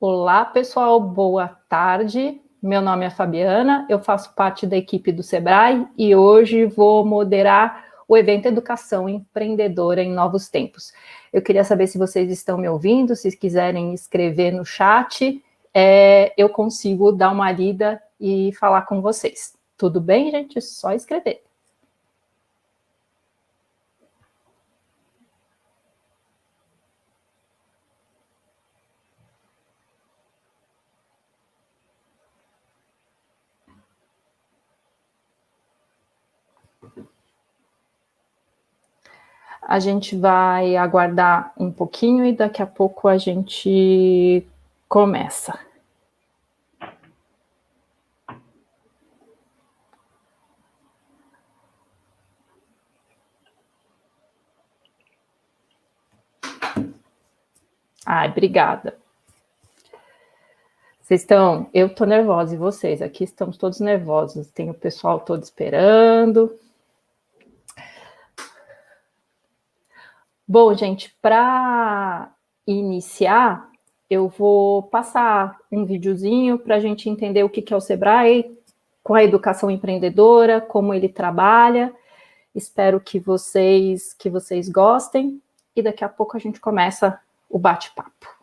Olá, pessoal, boa tarde. Meu nome é Fabiana, eu faço parte da equipe do Sebrae e hoje vou moderar o evento Educação Empreendedora em Novos Tempos. Eu queria saber se vocês estão me ouvindo, se quiserem escrever no chat, eu consigo dar uma lida e falar com vocês. Tudo bem, gente? Só escrever. A gente vai aguardar um pouquinho e daqui a pouco a gente começa. Ai, obrigada. Vocês estão... Eu estou nervosa e vocês? Aqui estamos todos nervosos. Tem o pessoal todo esperando. Bom, gente, para iniciar, eu vou passar um videozinho para a gente entender o que é o Sebrae, com a educação empreendedora, como ele trabalha. Espero que vocês gostem e daqui a pouco a gente começa o bate-papo.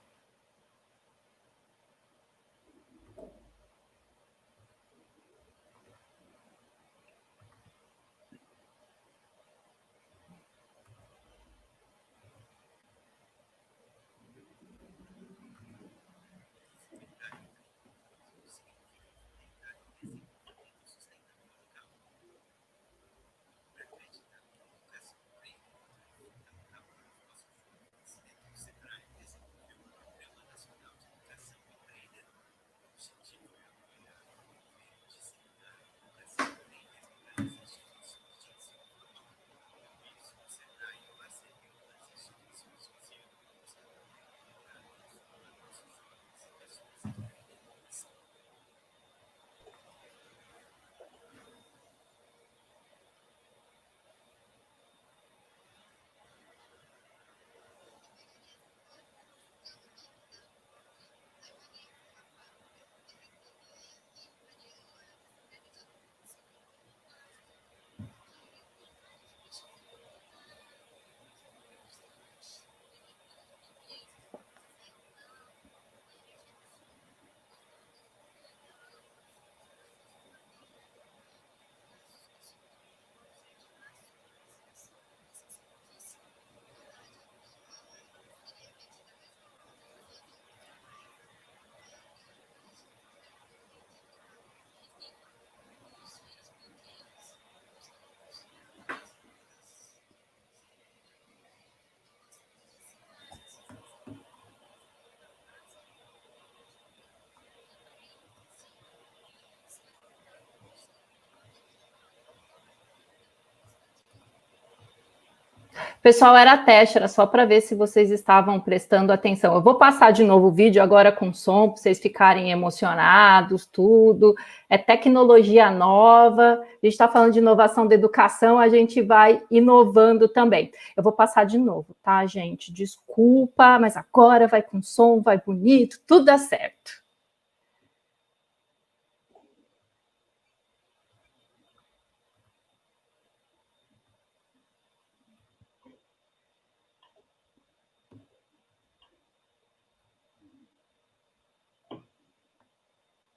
Pessoal, era teste, era só para ver se vocês estavam prestando atenção. Eu vou passar de novo o vídeo agora com som, para vocês ficarem emocionados, tudo. É tecnologia nova, a gente está falando de inovação da educação, a gente vai inovando também. Eu vou passar de novo, tá, gente? Desculpa, mas agora vai com som, vai bonito, tudo dá certo.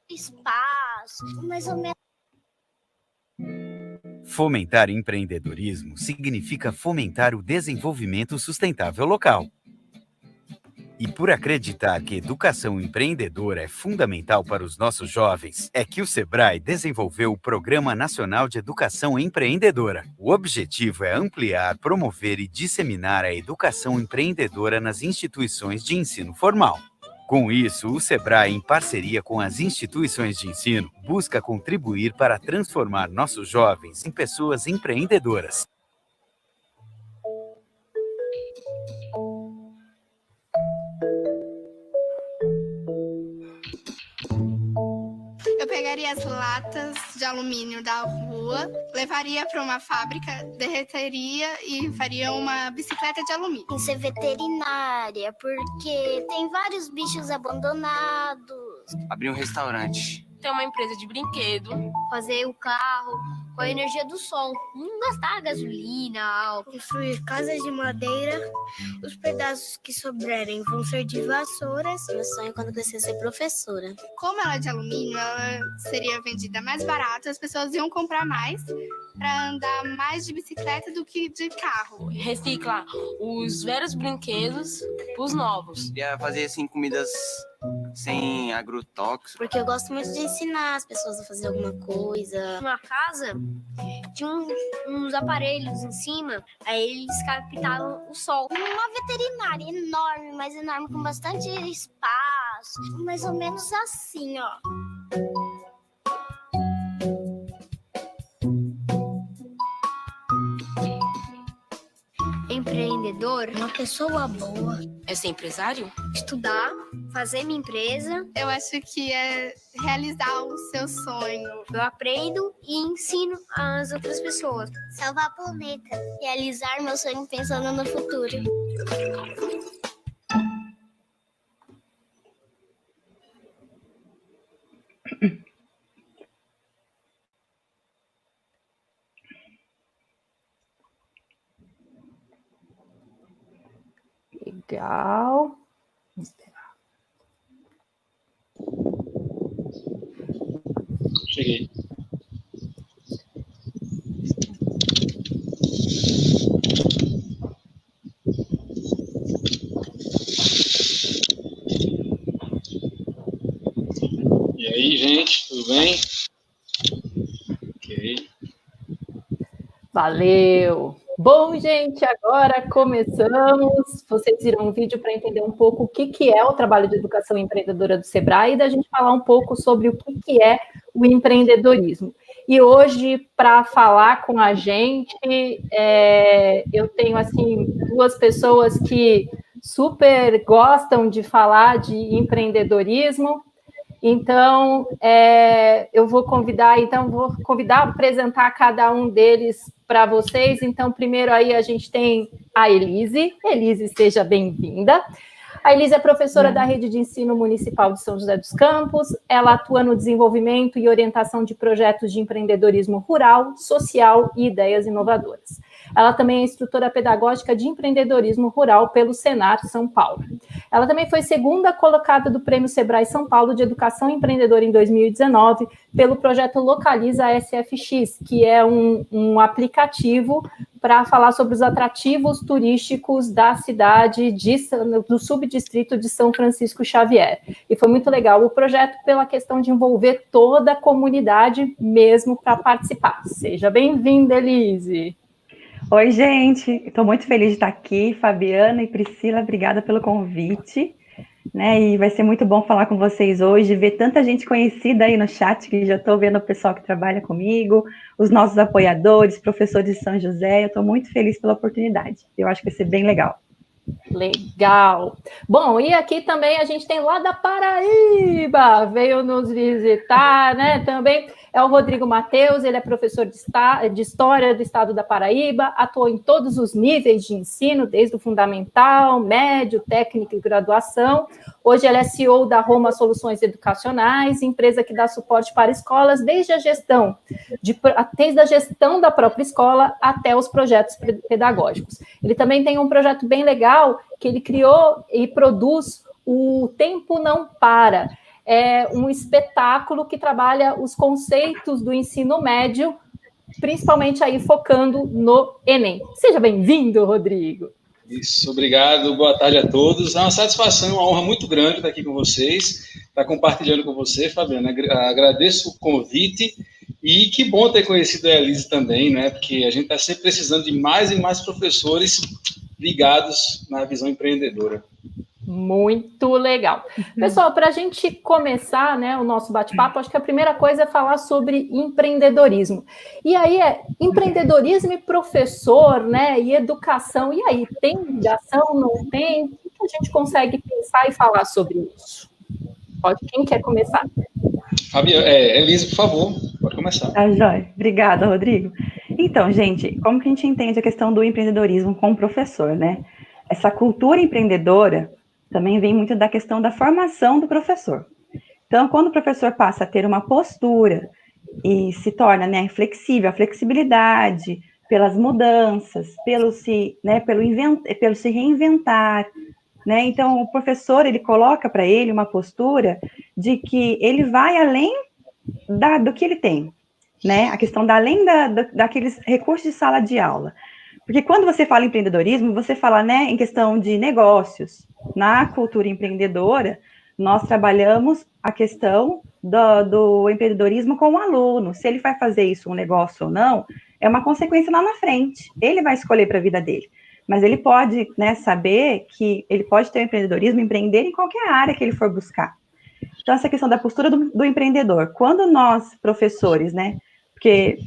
Espaço, mais ou menos. Fomentar empreendedorismo significa fomentar o desenvolvimento sustentável local. E por acreditar que educação empreendedora é fundamental para os nossos jovens, é que o Sebrae desenvolveu o Programa Nacional de Educação Empreendedora. O objetivo é ampliar, promover e disseminar a educação empreendedora nas instituições de ensino formal. Com isso, o Sebrae, em parceria com as instituições de ensino, busca contribuir para transformar nossos jovens em pessoas empreendedoras. Eu pegaria pegaria as latas de alumínio da rua, levaria para uma fábrica, derreteria e faria uma bicicleta de alumínio. Em ser veterinária, porque tem vários bichos abandonados. Abrir um restaurante. Ter uma empresa de brinquedo. Fazer o carro com a energia do sol. Não gastar gasolina, álcool. Construir casas de madeira. Os pedaços que sobrarem vão ser de vassouras. Meu sonho quando crescer é ser professora. Como ela é de alumínio, ela seria vendida mais barato, as pessoas iam comprar mais para andar mais de bicicleta do que de carro. Reciclar os velhos brinquedos os novos. Ia fazer assim comidas sem agrotóxico. Porque eu gosto muito de ensinar as pessoas a fazer alguma coisa. Uma casa tinha uns aparelhos em cima, aí eles captavam o sol. Uma veterinária enorme, mas enorme, com bastante espaço. Mais ou menos assim, ó. Empreendedor, Uma pessoa boa. É ser empresário? estudar, fazer minha empresa. Eu acho que é realizar o seu sonho. Eu aprendo e ensino as outras pessoas. Salvar o planeta. Realizar meu sonho pensando no futuro. Legal. Vamos esperar. Cheguei. E aí, gente, tudo bem? Ok. Valeu! Bom, gente, agora começamos. Vocês viram um vídeo para entender um pouco o que é o trabalho de educação empreendedora do Sebrae e da gente falar um pouco sobre o que é o empreendedorismo. E hoje, para falar com a gente, eu tenho assim duas pessoas que super gostam de falar de empreendedorismo. Então, eu vou convidar a apresentar cada um deles para vocês. Então, primeiro aí a gente tem a Elise. Elise, seja bem-vinda. A Elise é professora da Rede de Ensino Municipal de São José dos Campos. Ela atua no desenvolvimento e orientação de projetos de empreendedorismo rural, social e ideias inovadoras. Ela também é instrutora pedagógica de empreendedorismo rural pelo Senar São Paulo. Ela também foi segunda colocada do Prêmio Sebrae São Paulo de Educação Empreendedora em 2019 pelo projeto Localiza SFX, que é um aplicativo para falar sobre os atrativos turísticos da cidade do subdistrito de São Francisco Xavier. E foi muito legal o projeto pela questão de envolver toda a comunidade mesmo para participar. Seja bem-vinda, Elise. Oi, gente, estou muito feliz de estar aqui. Fabiana e Priscila, obrigada pelo convite, né? E vai ser muito bom falar com vocês hoje, ver tanta gente conhecida aí no chat, que já estou vendo o pessoal que trabalha comigo, os nossos apoiadores, professores de São José. Eu estou muito feliz pela oportunidade. Eu acho que vai ser bem legal. Legal. Bom, e aqui também a gente tem lá da Paraíba, veio nos visitar, né? Também é o Rodrigo Matheus, ele é professor de História do Estado da Paraíba, atuou em todos os níveis de ensino, desde o fundamental, médio, técnico e graduação. Hoje ele é CEO da Roma Soluções Educacionais, empresa que dá suporte para escolas desde a gestão da própria escola até os projetos pedagógicos. Ele também tem um projeto bem legal que ele criou e produz, o Tempo Não Para. É um espetáculo que trabalha os conceitos do ensino médio, principalmente aí focando no Enem. Seja bem-vindo, Rodrigo. Isso, obrigado, boa tarde a todos. É uma satisfação, uma honra muito grande estar aqui com vocês, estar compartilhando com você, Fabiana. Agradeço o convite e que bom ter conhecido a Elise também, né? Porque a gente está sempre precisando de mais e mais professores ligados na visão empreendedora. Muito legal. Pessoal, para a gente começar, né, o nosso bate-papo, acho que a primeira coisa é falar sobre empreendedorismo. E aí empreendedorismo e professor, né, e educação. E aí, tem ligação, não tem? O que a gente consegue pensar e falar sobre isso? Quem quer começar? Fabiana, Elise, por favor, pode começar. Tá, joia. Obrigada, Rodrigo. Então, gente, como que a gente entende a questão do empreendedorismo com o professor, né? Essa cultura empreendedora também vem muito da questão da formação do professor. Então, quando o professor passa a ter uma postura e se torna, né, flexível, a flexibilidade pelas mudanças, pelo se reinventar, né? Então, o professor, ele coloca para ele uma postura de que ele vai além do que ele tem, né? A questão da além daqueles recursos de sala de aula. Porque quando você fala em empreendedorismo, você fala, né, em questão de negócios. Na cultura empreendedora, nós trabalhamos a questão do empreendedorismo com o aluno. Se ele vai fazer isso um negócio ou não, é uma consequência lá na frente. Ele vai escolher para a vida dele. Mas ele pode, né, saber que ele pode ter o empreendedorismo, empreender em qualquer área que ele for buscar. Então, essa questão da postura do empreendedor. Quando nós, professores, né, porque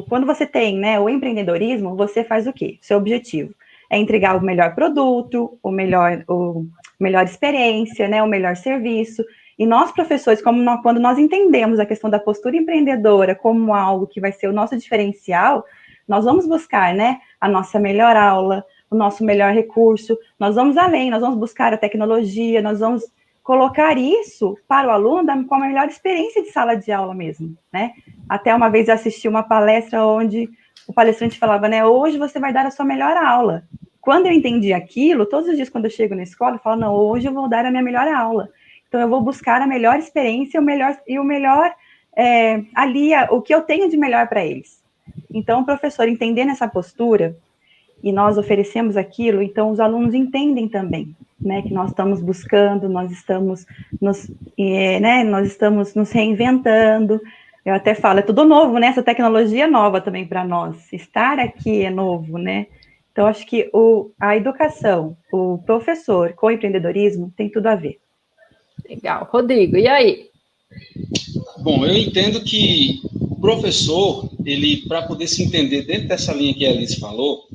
quando você tem, né, o empreendedorismo, você faz o quê? Seu objetivo é entregar o melhor produto, melhor experiência, né, o melhor serviço. E nós, professores, quando nós entendemos a questão da postura empreendedora como algo que vai ser o nosso diferencial, nós vamos buscar, né, a nossa melhor aula, o nosso melhor recurso, nós vamos além, nós vamos buscar a tecnologia, nós vamos colocar isso para o aluno com a melhor experiência de sala de aula mesmo, né? Até uma vez eu assisti uma palestra onde o palestrante falava, né, hoje você vai dar a sua melhor aula. Quando eu entendi aquilo, todos os dias quando eu chego na escola, eu falo, não, hoje eu vou dar a minha melhor aula. Então, eu vou buscar a melhor experiência o melhor ali, o que eu tenho de melhor para eles. Então, o professor entendendo essa postura, e nós oferecemos aquilo, então os alunos entendem também, né, que nós estamos buscando, nós estamos nos reinventando. Eu até falo, é tudo novo, né? Essa tecnologia é nova também para nós. Estar aqui é novo, né? Então, acho que a educação, o professor com o empreendedorismo tem tudo a ver. Legal. Rodrigo, e aí? Bom, eu entendo que o professor, ele, para poder se entender dentro dessa linha que a Alice falou,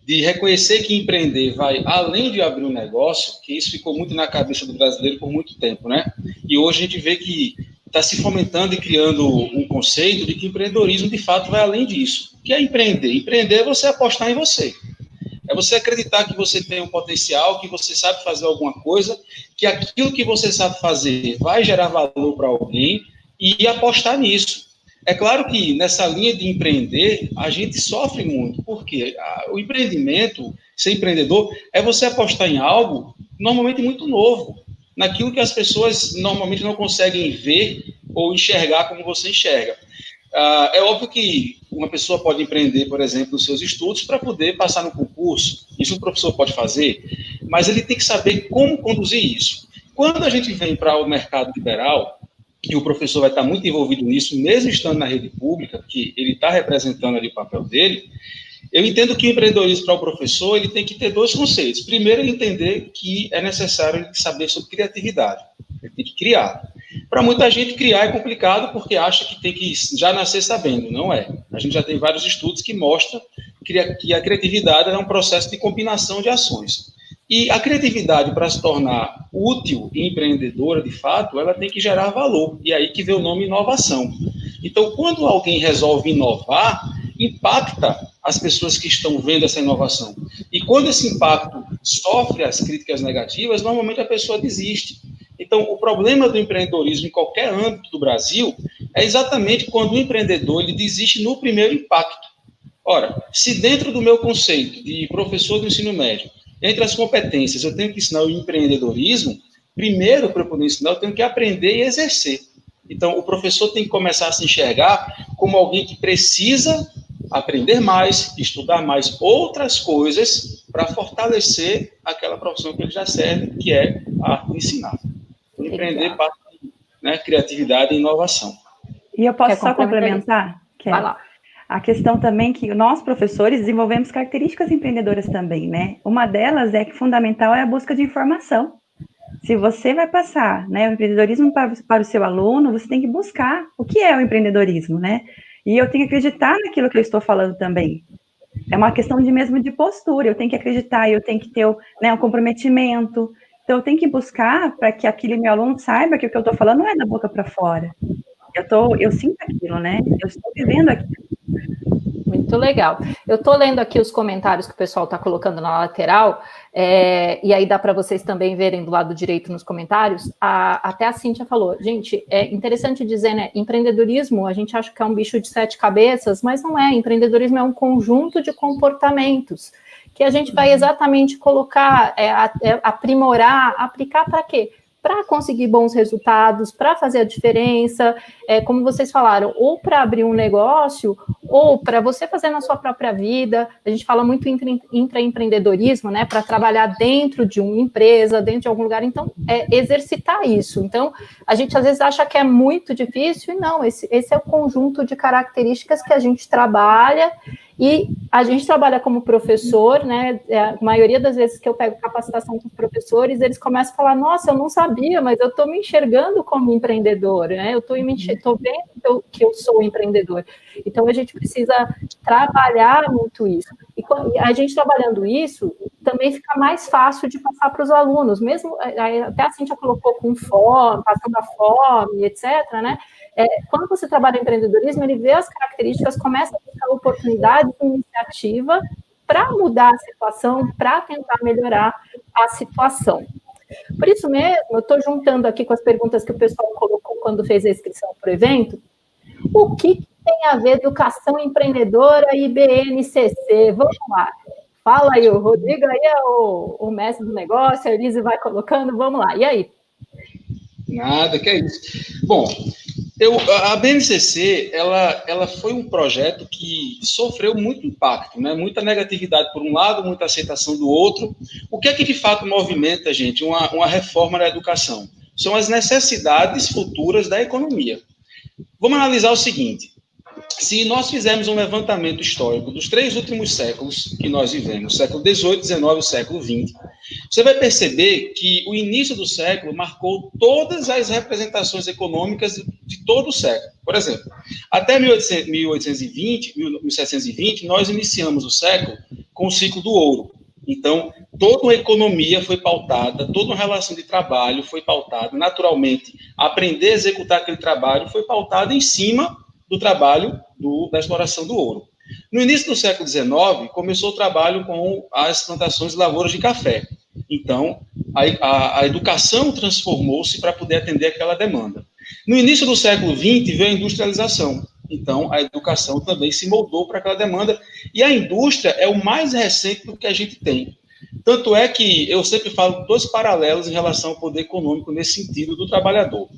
de reconhecer que empreender vai além de abrir um negócio, que isso ficou muito na cabeça do brasileiro por muito tempo, né? E hoje a gente vê que está se fomentando e criando um conceito de que empreendedorismo, de fato, vai além disso. O que é empreender? Empreender é você apostar em você. É você acreditar que você tem um potencial, que você sabe fazer alguma coisa, que aquilo que você sabe fazer vai gerar valor para alguém e apostar nisso. É claro que nessa linha de empreender, a gente sofre muito, porque o empreendimento, ser empreendedor, é você apostar em algo normalmente muito novo, naquilo que as pessoas normalmente não conseguem ver ou enxergar como você enxerga. É óbvio que uma pessoa pode empreender, por exemplo, nos seus estudos para poder passar no concurso, isso o professor pode fazer, mas ele tem que saber como conduzir isso. Quando a gente vem para o mercado liberal, e o professor vai estar muito envolvido nisso, mesmo estando na rede pública, que ele está representando ali o papel dele, eu entendo que o empreendedorismo para o professor, ele tem que ter dois conceitos. Primeiro, ele entender que é necessário ele saber sobre criatividade. Ele tem que criar. Para muita gente, criar é complicado porque acha que tem que já nascer sabendo. Não é. A gente já tem vários estudos que mostram que a criatividade é um processo de combinação de ações. E a criatividade, para se tornar útil e empreendedora, de fato, ela tem que gerar valor. E aí que vem o nome inovação. Então, quando alguém resolve inovar, impacta as pessoas que estão vendo essa inovação. E quando esse impacto sofre as críticas negativas, normalmente a pessoa desiste. Então, o problema do empreendedorismo em qualquer âmbito do Brasil é exatamente quando o empreendedor ele desiste no primeiro impacto. Ora, se dentro do meu conceito de professor do ensino médio, entre as competências eu tenho que ensinar o empreendedorismo, primeiro, para eu poder ensinar, eu tenho que aprender e exercer. Então, o professor tem que começar a se enxergar como alguém que precisa aprender mais, estudar mais outras coisas para fortalecer aquela profissão que ele já serve, que é a arte de ensinar. Então, empreender parte de, né, criatividade e inovação. E eu posso só complementar? Vai lá. A questão também que nós, professores, desenvolvemos características empreendedoras também, né? Uma delas é que fundamental é a busca de informação. Se você vai passar, né, o empreendedorismo para o seu aluno, você tem que buscar o que é o empreendedorismo, né? E eu tenho que acreditar naquilo que eu estou falando também. É uma questão mesmo de postura, eu tenho que acreditar, eu tenho que ter, né, um comprometimento. Então, eu tenho que buscar para que aquele meu aluno saiba que o que eu estou falando não é da boca para fora. Eu sinto aquilo, né? Eu estou vivendo aquilo. Muito legal. Eu estou lendo aqui os comentários que o pessoal está colocando na lateral, e aí dá para vocês também verem do lado direito nos comentários. Até a Cíntia falou, gente, é interessante dizer, né? Empreendedorismo, a gente acha que é um bicho de 7 cabeças, mas não é. Empreendedorismo é um conjunto de comportamentos que a gente vai exatamente colocar, aprimorar, aplicar para quê? Para conseguir bons resultados, para fazer a diferença, como vocês falaram, ou para abrir um negócio, ou para você fazer na sua própria vida. A gente fala muito em intraempreendedorismo, né, para trabalhar dentro de uma empresa, dentro de algum lugar, então, exercitar isso. Então, a gente às vezes acha que é muito difícil, e não, esse é o conjunto de características que a gente trabalha. E a gente trabalha como professor, né? A maioria das vezes que eu pego capacitação com os professores, eles começam a falar, nossa, eu não sabia, mas eu estou me enxergando como empreendedor, né? Eu estou vendo que eu sou empreendedor. Então, a gente precisa trabalhar muito isso. E a gente trabalhando isso, também fica mais fácil de passar para os alunos, mesmo, até a Cíntia colocou com fome, passando a fome, etc., né? Quando você trabalha em empreendedorismo, ele vê as características, começa a buscar oportunidades e iniciativa para mudar a situação, para tentar melhorar a situação. Por isso mesmo, eu estou juntando aqui com as perguntas que o pessoal colocou quando fez a inscrição para o evento. O que tem a ver educação empreendedora e BNCC? Vamos lá. Fala aí, o Rodrigo aí é o mestre do negócio, a Elise vai colocando, vamos lá. E aí? Nada, que é isso. Bom, a BNCC, ela foi um projeto que sofreu muito impacto, né? Muita negatividade por um lado, muita aceitação do outro. O que é que de fato movimenta, gente, uma reforma da educação? São as necessidades futuras da economia. Vamos analisar o seguinte: se nós fizermos um levantamento histórico dos 3 últimos séculos que nós vivemos, o século XVIII, XIX e o século XX, você vai perceber que o início do século marcou todas as representações econômicas de todo o século. Por exemplo, até 1720, nós iniciamos o século com o ciclo do ouro. Então, toda a economia foi pautada, toda a relação de trabalho foi pautada, naturalmente, aprender a executar aquele trabalho foi pautada em cima do trabalho da exploração do ouro. No início do século XIX, começou o trabalho com as plantações de lavouras de café. Então, a educação transformou-se para poder atender aquela demanda. No início do século XX, veio a industrialização. Então, a educação também se moldou para aquela demanda. E a indústria é o mais recente do que a gente tem. Tanto é que eu sempre falo 2 paralelos em relação ao poder econômico nesse sentido do trabalhador.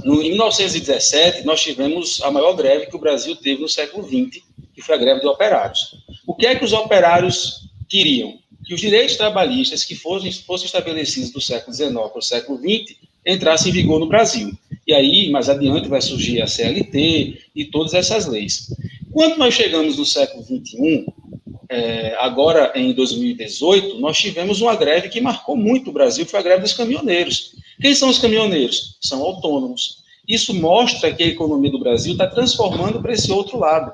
Em 1917, nós tivemos a maior greve que o Brasil teve no século XX, que foi a greve dos operários. O que é que os operários queriam? Que os direitos trabalhistas que fossem estabelecidos do século XIX para o século XX entrassem em vigor no Brasil. E aí, mais adiante, vai surgir a CLT e todas essas leis. Quando nós chegamos no século XXI, agora em 2018, nós tivemos uma greve que marcou muito o Brasil, que foi a greve dos caminhoneiros. Quem são os caminhoneiros? São autônomos. Isso mostra que a economia do Brasil está transformando para esse outro lado.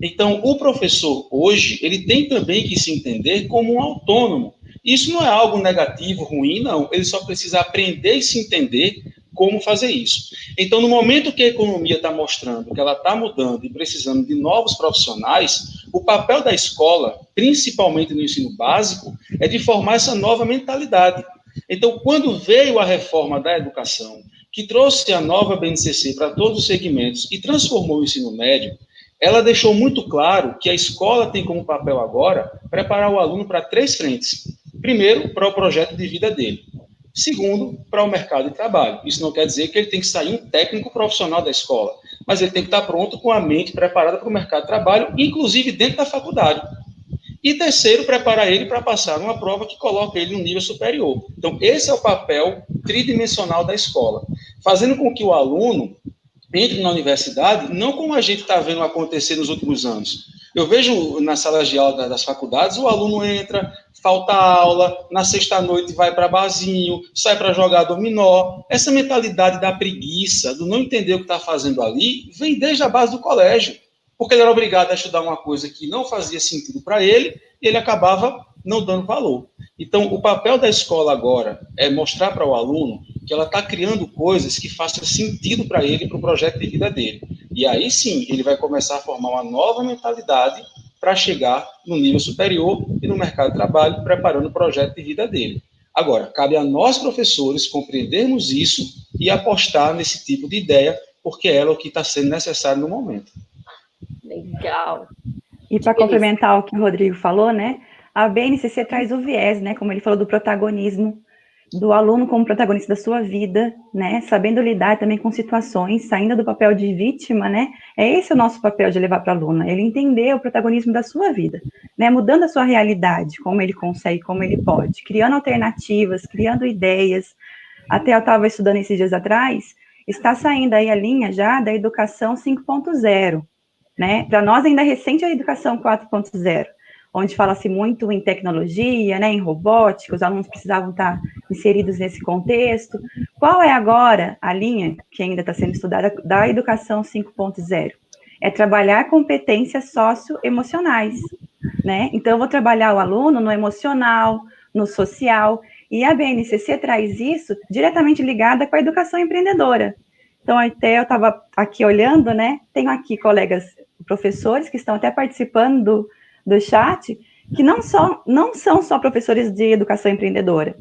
Então, o professor, hoje, ele tem também que se entender como um autônomo. Isso não é algo negativo, ruim, não. Ele só precisa aprender e se entender como fazer isso. Então, no momento que a economia está mostrando que ela está mudando e precisando de novos profissionais, o papel da escola, principalmente no ensino básico, é de formar essa nova mentalidade. Então, quando veio a reforma da educação, que trouxe a nova BNCC para todos os segmentos e transformou o ensino médio, ela deixou muito claro que a escola tem como papel agora preparar o aluno para 3 frentes. Primeiro, para o projeto de vida dele. Segundo, para o mercado de trabalho. Isso não quer dizer que ele tem que sair um técnico profissional da escola, mas ele tem que estar pronto com a mente preparada para o mercado de trabalho, inclusive dentro da faculdade. E terceiro, preparar ele para passar uma prova que coloque ele no nível superior. Então, esse é o papel tridimensional da escola, fazendo com que o aluno entre na universidade, não como a gente está vendo acontecer nos últimos anos. Eu vejo nas salas de aula das faculdades, o aluno entra, falta aula, na sexta-noite vai para barzinho, sai para jogar dominó. Essa mentalidade da preguiça, do não entender o que está fazendo ali, vem desde a base do colégio, porque ele era obrigado a estudar uma coisa que não fazia sentido para ele, e ele acabava não dando valor. Então, o papel da escola agora é mostrar para o aluno que ela está criando coisas que façam sentido para ele, para o projeto de vida dele. E aí sim, ele vai começar a formar uma nova mentalidade para chegar no nível superior e no mercado de trabalho, preparando o projeto de vida dele. Agora, cabe a nós, professores, compreendermos isso e apostar nesse tipo de ideia, porque ela é o que está sendo necessário no momento. Legal. E para complementar o que o Rodrigo falou, né, a BNCC traz o viés, né, como ele falou, do protagonismo, do aluno como protagonista da sua vida, né, sabendo lidar também com situações, saindo do papel de vítima, né, esse o nosso papel de levar para a aluna, ele entender o protagonismo da sua vida, né, mudando a sua realidade, como ele consegue, como ele pode, criando alternativas, criando ideias. Até eu estava estudando esses dias atrás, está saindo aí a linha já da educação 5.0, né, para nós ainda é recente a educação 4.0, onde fala-se muito em tecnologia, né, em robótica, os alunos precisavam estar inseridos nesse contexto. Qual é agora a linha que ainda está sendo estudada da educação 5.0? É trabalhar competências socioemocionais, né? Então, eu vou trabalhar o aluno no emocional, no social, e a BNCC traz isso diretamente ligada com a educação empreendedora. Então, até eu estava aqui olhando, né, tenho aqui colegas professores que estão até participando do chat, que não são só professores de educação empreendedora.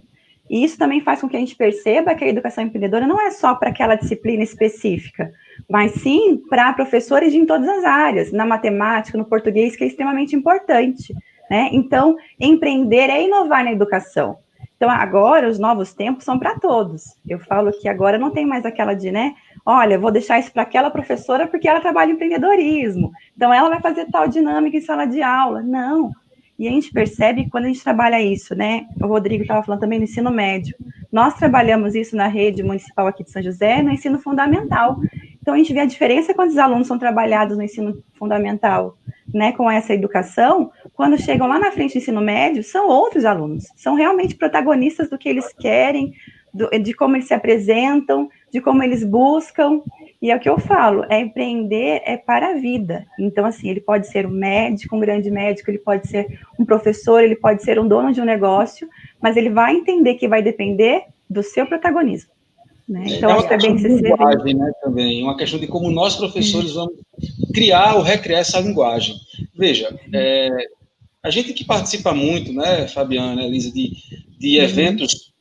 E isso também faz com que a gente perceba que a educação empreendedora não é só para aquela disciplina específica, mas sim para professores em todas as áreas, na matemática, no português, que é extremamente importante, né? Então, empreender é inovar na educação. Então, agora, os novos tempos são para todos. Eu falo que agora não tem mais aquela de, né, olha, vou deixar isso para aquela professora porque ela trabalha em empreendedorismo, então ela vai fazer tal dinâmica em sala de aula. Não. E a gente percebe quando a gente trabalha isso, né? O Rodrigo estava falando também no ensino médio. Nós trabalhamos isso na rede municipal aqui de São José, no ensino fundamental. Então, a gente vê a diferença quando os alunos são trabalhados no ensino fundamental, né, com essa educação, quando chegam lá na frente do ensino médio, são outros alunos, são realmente protagonistas do que eles querem, de como eles se apresentam, de como eles buscam, e é o que eu falo, empreender é para a vida. Então, assim, ele pode ser um médico, um grande médico, ele pode ser um professor, ele pode ser um dono de um negócio, mas ele vai entender que vai depender do seu protagonismo. Né? Então, é uma questão de linguagem, né, também, uma questão de como nós, professores, vamos criar ou recriar essa linguagem. Veja, a gente que participa muito, né, Fabiana, Elisa, de eventos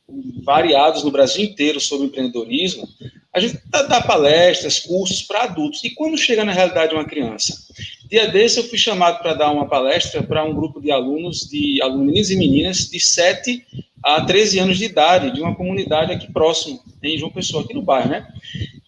variados no Brasil inteiro sobre empreendedorismo, a gente dá palestras, cursos para adultos, e quando chega na realidade de uma criança? Dia desse eu fui chamado para dar uma palestra para um grupo de alunos, meninos e meninas de 7 a 13 anos de idade, de uma comunidade aqui próximo, em João Pessoa, aqui no bairro, né?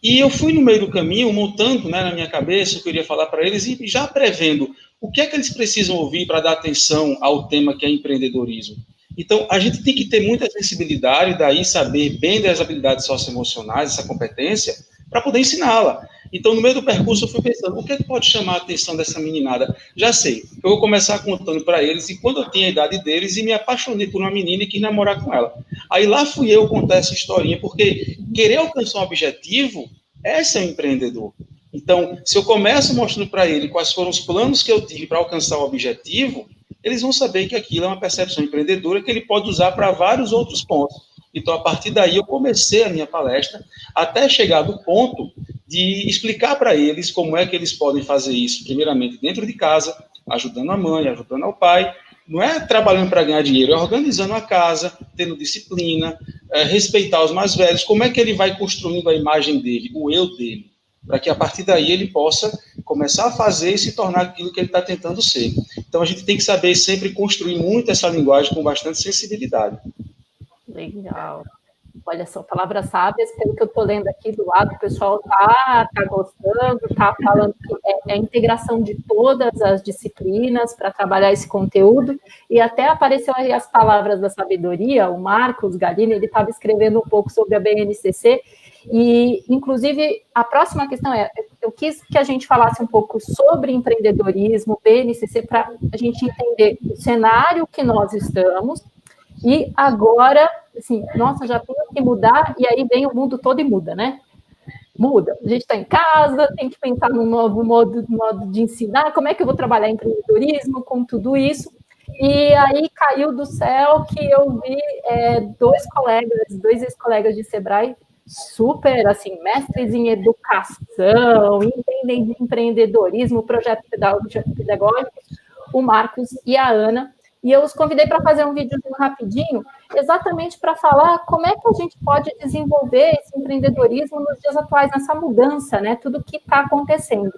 E eu fui no meio do caminho, montando, né, na minha cabeça, o que eu queria falar para eles, e já prevendo o que é que eles precisam ouvir para dar atenção ao tema que é empreendedorismo. Então, a gente tem que ter muita sensibilidade, daí saber bem das habilidades socioemocionais, essa competência, para poder ensiná-la. Então, no meio do percurso, eu fui pensando, o que é que pode chamar a atenção dessa meninada? Já sei, eu vou começar contando para eles, e quando eu tinha a idade deles, e me apaixonei por uma menina e quis namorar com ela. Aí lá fui eu contar essa historinha, porque querer alcançar um objetivo é ser um empreendedor. Então, se eu começo mostrando para ele quais foram os planos que eu tive para alcançar o objetivo, eles vão saber que aquilo é uma percepção empreendedora que ele pode usar para vários outros pontos. Então, a partir daí, eu comecei a minha palestra até chegar do ponto de explicar para eles como é que eles podem fazer isso, primeiramente dentro de casa, ajudando a mãe, ajudando ao pai. Não é trabalhando para ganhar dinheiro, é organizando a casa, tendo disciplina, respeitar os mais velhos. Como é que ele vai construindo a imagem dele, o eu dele, para que a partir daí ele possa começar a fazer e se tornar aquilo que ele está tentando ser. Então, a gente tem que saber sempre construir muito essa linguagem com bastante sensibilidade. Legal. Olha, são palavras sábias, pelo que eu estou lendo aqui do lado, o pessoal tá gostando, tá falando que é a integração de todas as disciplinas para trabalhar esse conteúdo, e até apareceu aí as palavras da sabedoria, o Marcos Galini, ele estava escrevendo um pouco sobre a BNCC, e, inclusive, a próxima questão eu quis que a gente falasse um pouco sobre empreendedorismo, BNCC, para a gente entender o cenário que nós estamos, e agora, assim, nossa, já tem que mudar, e aí vem o mundo todo e muda, né? Muda. A gente está em casa, tem que pensar num novo modo de ensinar, como é que eu vou trabalhar empreendedorismo com tudo isso. E aí caiu do céu que eu vi dois ex-colegas de Sebrae, super, assim, mestres em educação, entendem de empreendedorismo, projeto pedagógico, o Marcos e a Ana, e eu os convidei para fazer um videozinho rapidinho, exatamente para falar como é que a gente pode desenvolver esse empreendedorismo nos dias atuais, nessa mudança, né, tudo que está acontecendo.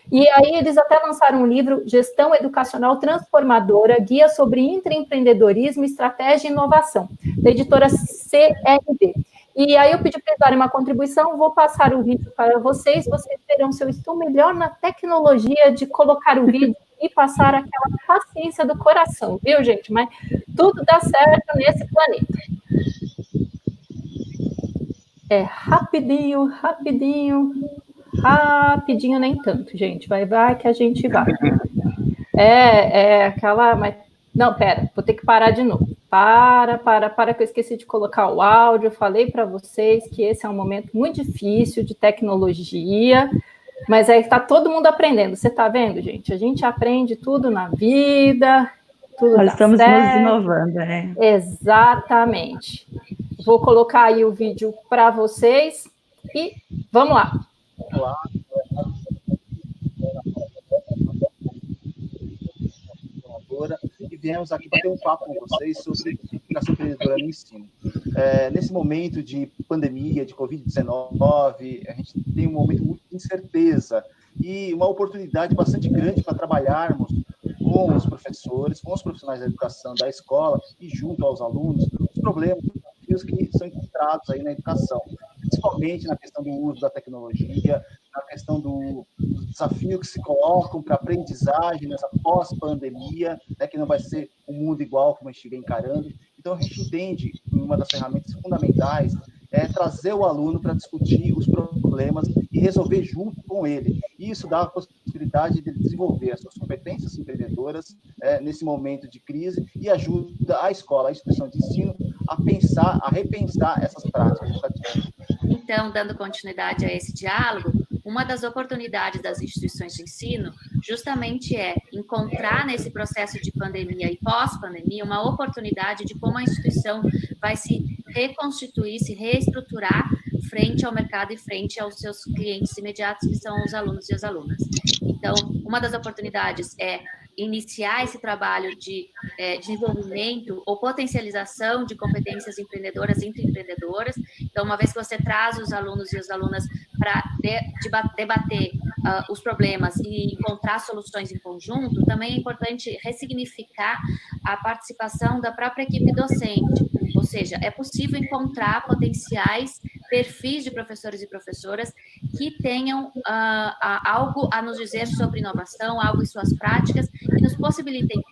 E aí eles até lançaram um livro, Gestão Educacional Transformadora, Guia sobre Intraempreendedorismo, Estratégia e Inovação, da editora CRD. E aí eu pedi para eles darem uma contribuição, vou passar o vídeo para vocês verão se eu estou melhor na tecnologia de colocar o vídeo e passar aquela paciência do coração, viu, gente? Mas tudo dá certo nesse planeta. É rapidinho nem tanto, gente. Vai que a gente vai. Mas... Não, pera, vou ter que parar de novo. Para, que eu esqueci de colocar o áudio. Eu falei para vocês que esse é um momento muito difícil de tecnologia, mas aí está todo mundo aprendendo. Você está vendo, gente? A gente aprende tudo na vida, tudo Nós estamos certo. nos inovando, né? Exatamente. Vou colocar aí o vídeo para vocês e vamos lá. Olá. E viemos aqui bater um papo com vocês sobre educação empreendedora no ensino. Nesse momento de pandemia, de Covid-19, a gente tem um momento muito de incerteza e uma oportunidade bastante grande para trabalharmos com os professores, com os profissionais da educação da escola e junto aos alunos, os problemas que são encontrados aí na educação, principalmente na questão do uso da tecnologia, na questão do desafio que se colocam para a aprendizagem nessa pós-pandemia, né, que não vai ser um mundo igual como a gente vem encarando. Então, a gente entende que uma das ferramentas fundamentais é trazer o aluno para discutir os problemas e resolver junto com ele. E isso dá a possibilidade de desenvolver as suas competências empreendedoras nesse momento de crise e ajuda a escola, a instituição de ensino, a repensar essas práticas educativas. Então, dando continuidade a esse diálogo, uma das oportunidades das instituições de ensino justamente é encontrar nesse processo de pandemia e pós-pandemia uma oportunidade de como a instituição vai se reconstituir, se reestruturar frente ao mercado e frente aos seus clientes imediatos, que são os alunos e as alunas. Então, uma das oportunidades é iniciar esse trabalho de desenvolvimento ou potencialização de competências empreendedoras entre empreendedoras. Então, uma vez que você traz os alunos e as alunas para debater os problemas e encontrar soluções em conjunto, também é importante ressignificar a participação da própria equipe docente. Ou seja, é possível encontrar potenciais perfis de professores e professoras que tenham algo a nos dizer sobre inovação, algo em suas práticas, que nos possibilitem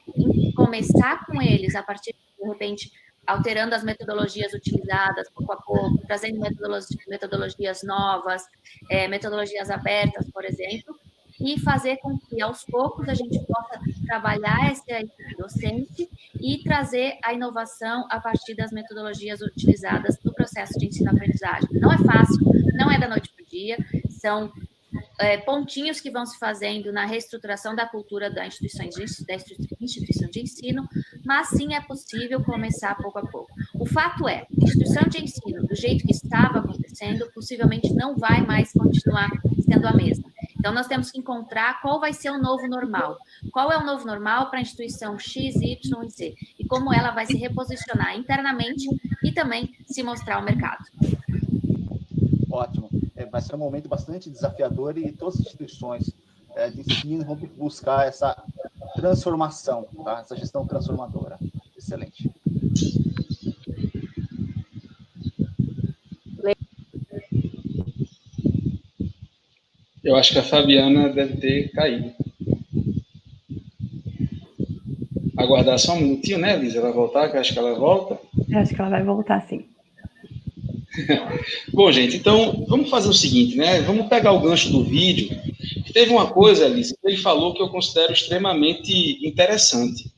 começar com eles a partir, de repente, alterando as metodologias utilizadas pouco a pouco, trazendo metodologias novas, metodologias abertas, por exemplo, e fazer com que, aos poucos, a gente possa trabalhar essa equipe docente e trazer a inovação a partir das metodologias utilizadas no processo de ensino-aprendizagem. Não é fácil, não é da noite para o dia, são pontinhos que vão se fazendo na reestruturação da cultura da instituição de ensino, mas sim é possível começar pouco a pouco. O fato é, a instituição de ensino, do jeito que estava acontecendo, possivelmente não vai mais continuar sendo a mesma. Então, nós temos que encontrar qual vai ser o novo normal. Qual é o novo normal para a instituição X, Y e Z? E como ela vai se reposicionar internamente e também se mostrar ao mercado. Ótimo. Vai ser um momento bastante desafiador e todas as instituições de ensino vão buscar essa transformação, tá? Essa gestão transformadora. Excelente. Eu acho que a Fabiana deve ter caído. Aguardar só um minutinho, né, Elisa? Ela vai voltar, que eu acho que ela volta. Eu acho que ela vai voltar, sim. Bom, gente, então vamos fazer o seguinte, né? Vamos pegar o gancho do vídeo. Teve uma coisa, Elisa, que ele falou que eu considero extremamente interessante.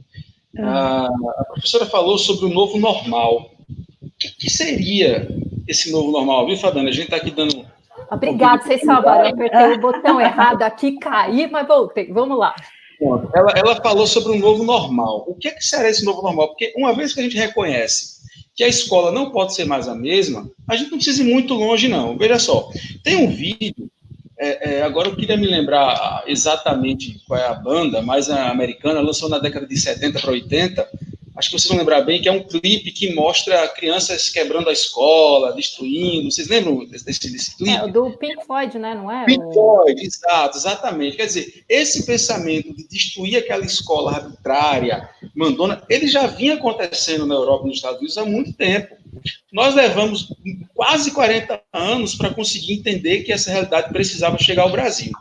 A professora falou sobre o novo normal. O que seria esse novo normal? Viu, Fabiana? A gente está aqui dando... Obrigada, vocês salvaram. Eu apertei o botão errado aqui, caí, mas voltei. Vamos lá. ponto. Ela falou sobre um novo normal. O que será esse novo normal? Porque uma vez que a gente reconhece que a escola não pode ser mais a mesma, a gente não precisa ir muito longe, não. Veja só, tem um vídeo, agora eu queria me lembrar exatamente qual é a banda, mas a americana lançou na década de 70 para 80, acho que vocês vão lembrar bem, que é um clipe que mostra crianças quebrando a escola, destruindo. Vocês lembram desse clipe? É o do Pink Floyd, né? Não é? Pink Floyd, exatamente. Quer dizer, esse pensamento de destruir aquela escola arbitrária, mandona, ele já vinha acontecendo na Europa e nos Estados Unidos há muito tempo. Nós levamos quase 40 anos para conseguir entender que essa realidade precisava chegar ao Brasil.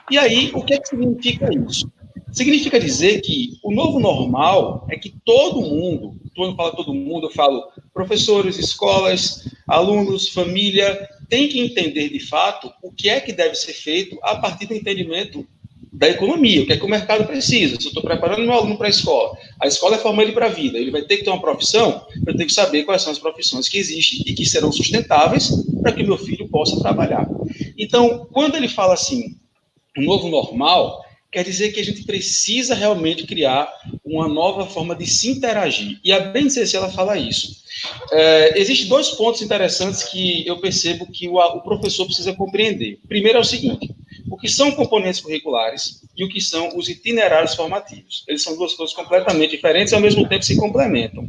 E aí, o que significa isso? Significa dizer que o novo normal é que todo mundo, quando eu falo todo mundo, eu falo professores, escolas, alunos, família, tem que entender de fato o que é que deve ser feito a partir do entendimento da economia, o que é que o mercado precisa. Se eu estou preparando meu aluno para a escola é formar ele para a vida, ele vai ter que ter uma profissão, eu tenho que saber quais são as profissões que existem e que serão sustentáveis para que meu filho possa trabalhar. Então, quando ele fala assim, um novo normal, quer dizer que a gente precisa realmente criar uma nova forma de se interagir. E a BNCC, ela fala isso. Existem dois pontos interessantes que eu percebo que o professor precisa compreender. Primeiro é o seguinte, o que são componentes curriculares e o que são os itinerários formativos. Eles são duas coisas completamente diferentes e, ao mesmo tempo, se complementam.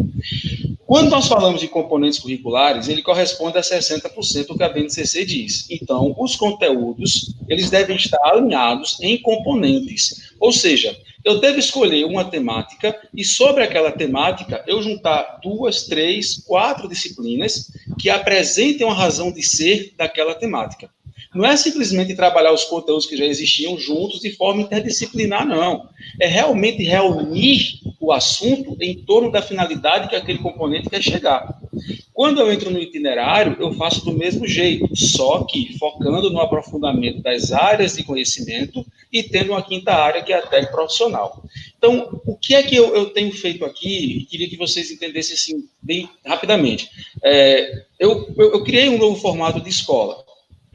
Quando nós falamos de componentes curriculares, ele corresponde a 60% do que a BNCC diz. Então, os conteúdos, eles devem estar alinhados em componentes. Ou seja, eu devo escolher uma temática e, sobre aquela temática, eu juntar 2, 3, 4 disciplinas que apresentem uma razão de ser daquela temática. Não é simplesmente trabalhar os conteúdos que já existiam juntos de forma interdisciplinar, não. É realmente reunir o assunto em torno da finalidade que aquele componente quer chegar. Quando eu entro no itinerário, eu faço do mesmo jeito, só que focando no aprofundamento das áreas de conhecimento e tendo uma quinta área, que é a técnica profissional. Então, o que é que eu tenho feito aqui, e queria que vocês entendessem assim, bem rapidamente. Eu criei um novo formato de escola.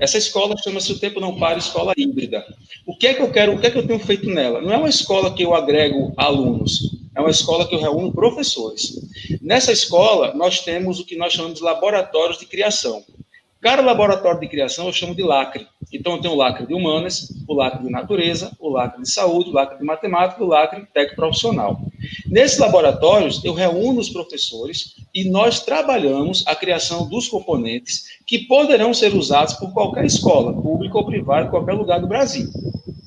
Essa escola chama-se O Tempo Não Para, escola híbrida. O que é que eu quero, o que é que eu tenho feito nela? Não é uma escola que eu agrego alunos, é uma escola que eu reúno professores. Nessa escola, nós temos o que nós chamamos de laboratórios de criação. Cada laboratório de criação eu chamo de lacre. Então, eu tenho o lacre de humanas, o lacre de natureza, o lacre de saúde, o lacre de matemática e o lacre técnico profissional. Nesses laboratórios, eu reúno os professores e nós trabalhamos a criação dos componentes que poderão ser usados por qualquer escola, pública ou privada, em qualquer lugar do Brasil.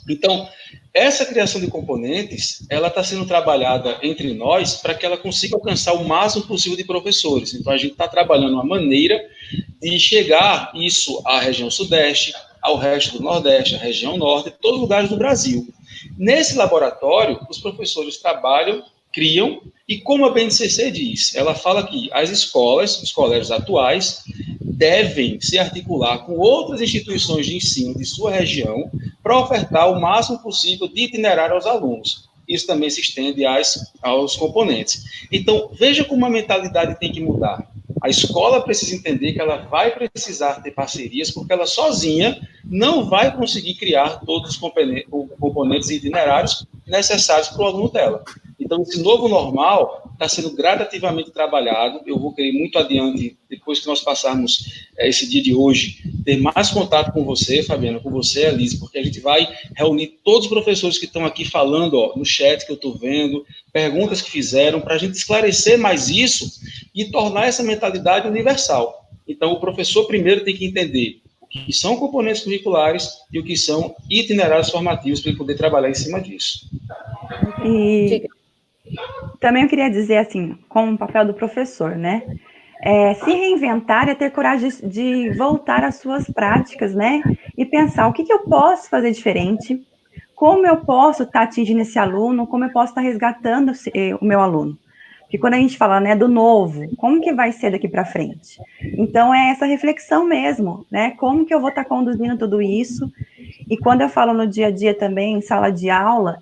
Então, essa criação de componentes, ela está sendo trabalhada entre nós para que ela consiga alcançar o máximo possível de professores. Então, a gente está trabalhando uma maneira de chegar isso à região sudeste, ao resto do nordeste, à região norte, todos os lugares do Brasil. Nesse laboratório, os professores trabalham, criam, e como a BNCC diz, ela fala que as escolas, os colégios atuais, devem se articular com outras instituições de ensino de sua região para ofertar o máximo possível de itinerário aos alunos. Isso também se estende aos componentes. Então, veja como a mentalidade tem que mudar. A escola precisa entender que ela vai precisar ter parcerias, porque ela sozinha não vai conseguir criar todos os componentes e itinerários necessários para o aluno dela. Então, esse novo normal está sendo gradativamente trabalhado. Eu vou querer muito adiante, depois que nós passarmos esse dia de hoje, ter mais contato com você, Fabiana, com você, Elise, porque a gente vai reunir todos os professores que estão aqui falando no chat que eu estou vendo, perguntas que fizeram, para a gente esclarecer mais isso e tornar essa mentalidade universal. Então, o professor primeiro tem que entender o que são componentes curriculares e o que são itinerários formativos para ele poder trabalhar em cima disso. E também eu queria dizer, assim, como o papel do professor, né? Se reinventar é ter coragem de voltar às suas práticas, né? E pensar o que eu posso fazer diferente, como eu posso estar atingindo esse aluno, como eu posso estar resgatando o meu aluno. Porque quando a gente fala, né, do novo, como que vai ser daqui para frente? Então, é essa reflexão mesmo, né? Como que eu vou estar conduzindo tudo isso? E quando eu falo no dia a dia também, em sala de aula,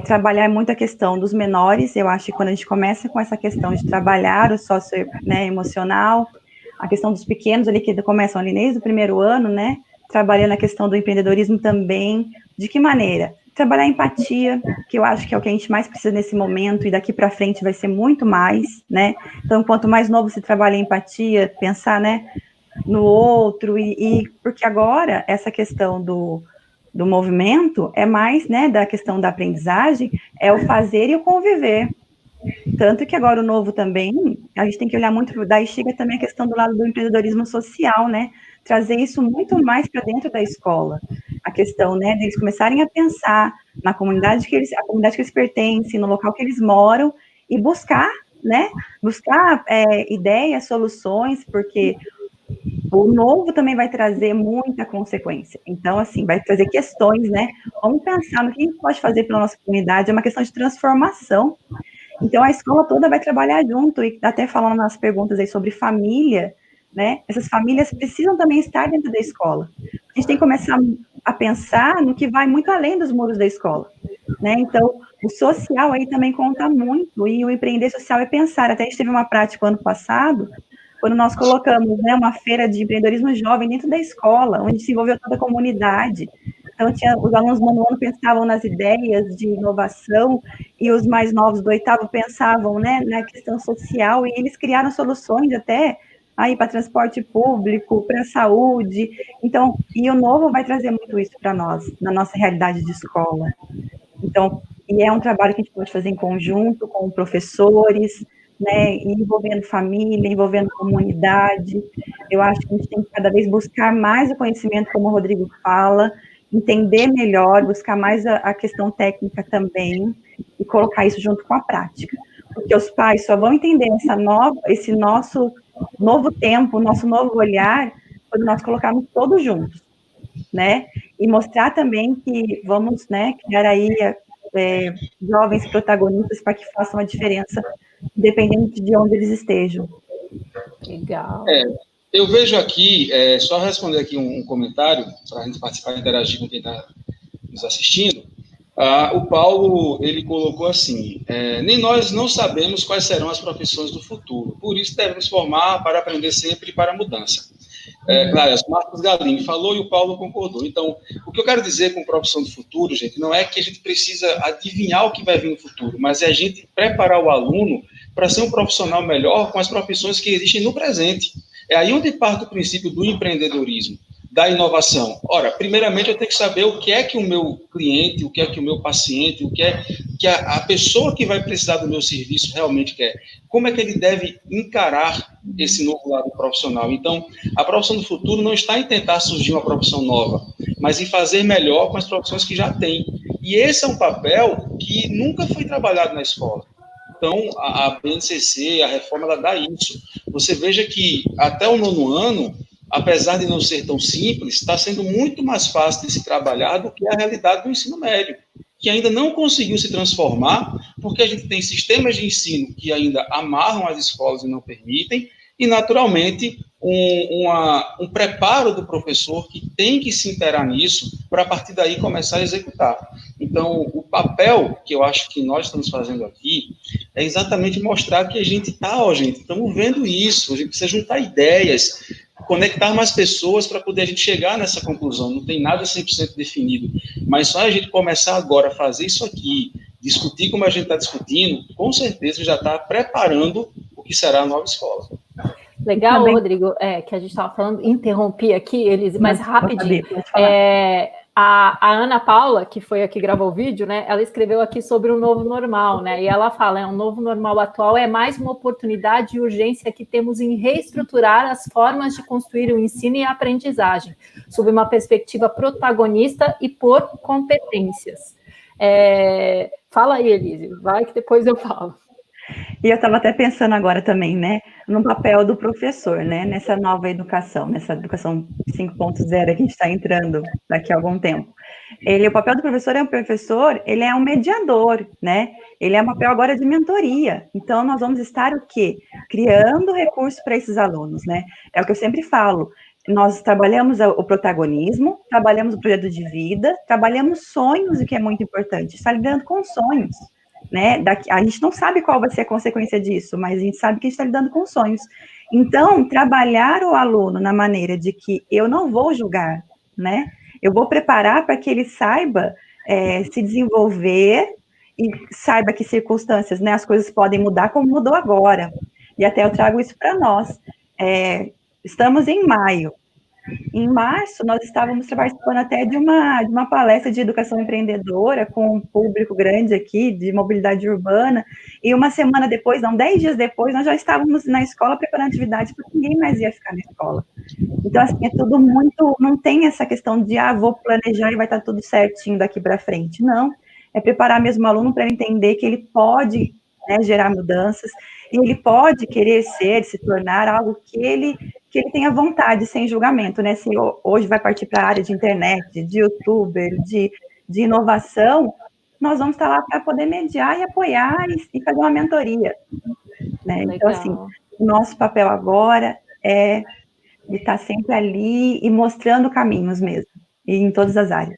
trabalhar muito a questão dos menores. Eu acho que quando a gente começa com essa questão de trabalhar o sócio, né, emocional, a questão dos pequenos ali, que começam ali desde o primeiro ano, né, trabalhando a questão do empreendedorismo também. De que maneira? trabalhar a empatia, que eu acho que é o que a gente mais precisa nesse momento, e daqui para frente vai ser muito mais, né? Então, quanto mais novo você trabalha a empatia, pensar, né, no outro, porque agora essa questão do movimento é mais, né, da questão da aprendizagem, é o fazer e o conviver. Tanto que agora o novo também, a gente tem que olhar muito, daí chega também a questão do lado do empreendedorismo social, né? Trazer isso muito mais para dentro da escola. A questão, né, deles começarem a pensar na comunidade a comunidade que eles pertencem, no local que eles moram, e buscar, né? Buscar ideias, soluções, porque o novo também vai trazer muita consequência. Então, assim, vai trazer questões, né? Vamos pensar no que a gente pode fazer pela nossa comunidade, é uma questão de transformação. Então, a escola toda vai trabalhar junto, e até falando nas perguntas aí sobre família, né? Essas famílias precisam também estar dentro da escola. A gente tem que começar a pensar no que vai muito além dos muros da escola, né? Então, o social aí também conta muito, e o empreender social é pensar. Até a gente teve uma prática ano passado, quando nós colocamos, né, uma feira de empreendedorismo jovem dentro da escola, onde se envolveu toda a comunidade. Então, os alunos do nono ano pensavam nas ideias de inovação, e os mais novos do oitavo pensavam, né, na questão social, e eles criaram soluções até aí para transporte público, para saúde. Então, e o novo vai trazer muito isso para nós, na nossa realidade de escola. Então, e é um trabalho que a gente pode fazer em conjunto com professores, né, envolvendo família, envolvendo comunidade. Eu acho que a gente tem que cada vez buscar mais o conhecimento, como o Rodrigo fala, entender melhor, buscar mais a questão técnica também, e colocar isso junto com a prática. Porque os pais só vão entender esse nosso novo tempo, nosso novo olhar, quando nós colocarmos todos juntos, né? E mostrar também que vamos, né, criar aí jovens protagonistas para que façam a diferença, independente de onde eles estejam. Legal. Eu vejo aqui, só responder aqui um comentário, para a gente participar e interagir com quem está nos assistindo. O Paulo, ele colocou assim, nem nós não sabemos quais serão as profissões do futuro, por isso devemos formar para aprender sempre e para a mudança. Claro, o Marcos Galini falou e o Paulo concordou. Então, o que eu quero dizer com profissão do futuro, gente, não é que a gente precisa adivinhar o que vai vir no futuro, mas é a gente preparar o aluno para ser um profissional melhor com as profissões que existem no presente. É aí onde parte o princípio do empreendedorismo, da inovação. Ora, primeiramente eu tenho que saber o que é que o meu cliente, o que é que o meu paciente, o que é que a pessoa que vai precisar do meu serviço realmente quer. Como é que ele deve encarar esse novo lado profissional? Então, a profissão do futuro não está em tentar surgir uma profissão nova, mas em fazer melhor com as profissões que já tem. E esse é um papel que nunca foi trabalhado na escola. Então, a BNCC, a reforma, ela dá isso. Você veja que até o nono ano, apesar de não ser tão simples, está sendo muito mais fácil de se trabalhar do que a realidade do ensino médio, que ainda não conseguiu se transformar, porque a gente tem sistemas de ensino que ainda amarram as escolas e não permitem, e, naturalmente, um preparo do professor que tem que se interar nisso para, a partir daí, começar a executar. Então, o papel que eu acho que nós estamos fazendo aqui é exatamente mostrar que a gente estamos vendo isso, a gente precisa juntar ideias, conectar mais pessoas para poder a gente chegar nessa conclusão. Não tem nada 100% definido, mas só a gente começar agora a fazer isso aqui, discutir como a gente está discutindo, com certeza já está preparando o que será a nova escola. Legal, também, Rodrigo, que a gente estava falando, interrompi aqui, Elise, mas rapidinho. A Ana Paula, que foi aqui gravou o vídeo, né? Ela escreveu aqui sobre o novo normal, né? E ela fala, um novo normal atual é mais uma oportunidade e urgência que temos em reestruturar as formas de construir o ensino e a aprendizagem, sob uma perspectiva protagonista e por competências. Fala aí, Elise, vai que depois eu falo. E eu estava até pensando agora também, né, no papel do professor, né, nessa nova educação, nessa educação 5.0 que a gente está entrando daqui a algum tempo. O papel do professor ele é um mediador, né, ele é um papel agora de mentoria. Então, nós vamos estar o quê? Criando recursos para esses alunos, né, é o que eu sempre falo. Nós trabalhamos o protagonismo, trabalhamos o projeto de vida, trabalhamos sonhos, o que é muito importante, está lidando com sonhos. Né? A gente não sabe qual vai ser a consequência disso, mas a gente sabe que a gente está lidando com sonhos. Então, trabalhar o aluno na maneira de que eu não vou julgar, né? Eu vou preparar para que ele saiba se desenvolver e saiba que circunstâncias, né, as coisas podem mudar como mudou agora. E até eu trago isso para nós. Estamos em maio. Em março, nós estávamos participando até de uma palestra de educação empreendedora com um público grande aqui, de mobilidade urbana, e uma semana depois, não, 10 dias depois, nós já estávamos na escola preparando atividade, porque ninguém mais ia ficar na escola. Então, assim, é tudo muito, não tem essa questão de, vou planejar e vai estar tudo certinho daqui para frente, não. É preparar mesmo o aluno para ele entender que ele pode, né, gerar mudanças, e ele pode querer se tornar algo que ele tenha vontade, sem julgamento, né? Se hoje vai partir para a área de internet, de youtuber, de inovação, nós vamos estar lá para poder mediar e apoiar e fazer uma mentoria, né? Então, assim, o nosso papel agora é de estar sempre ali e mostrando caminhos mesmo, e em todas as áreas.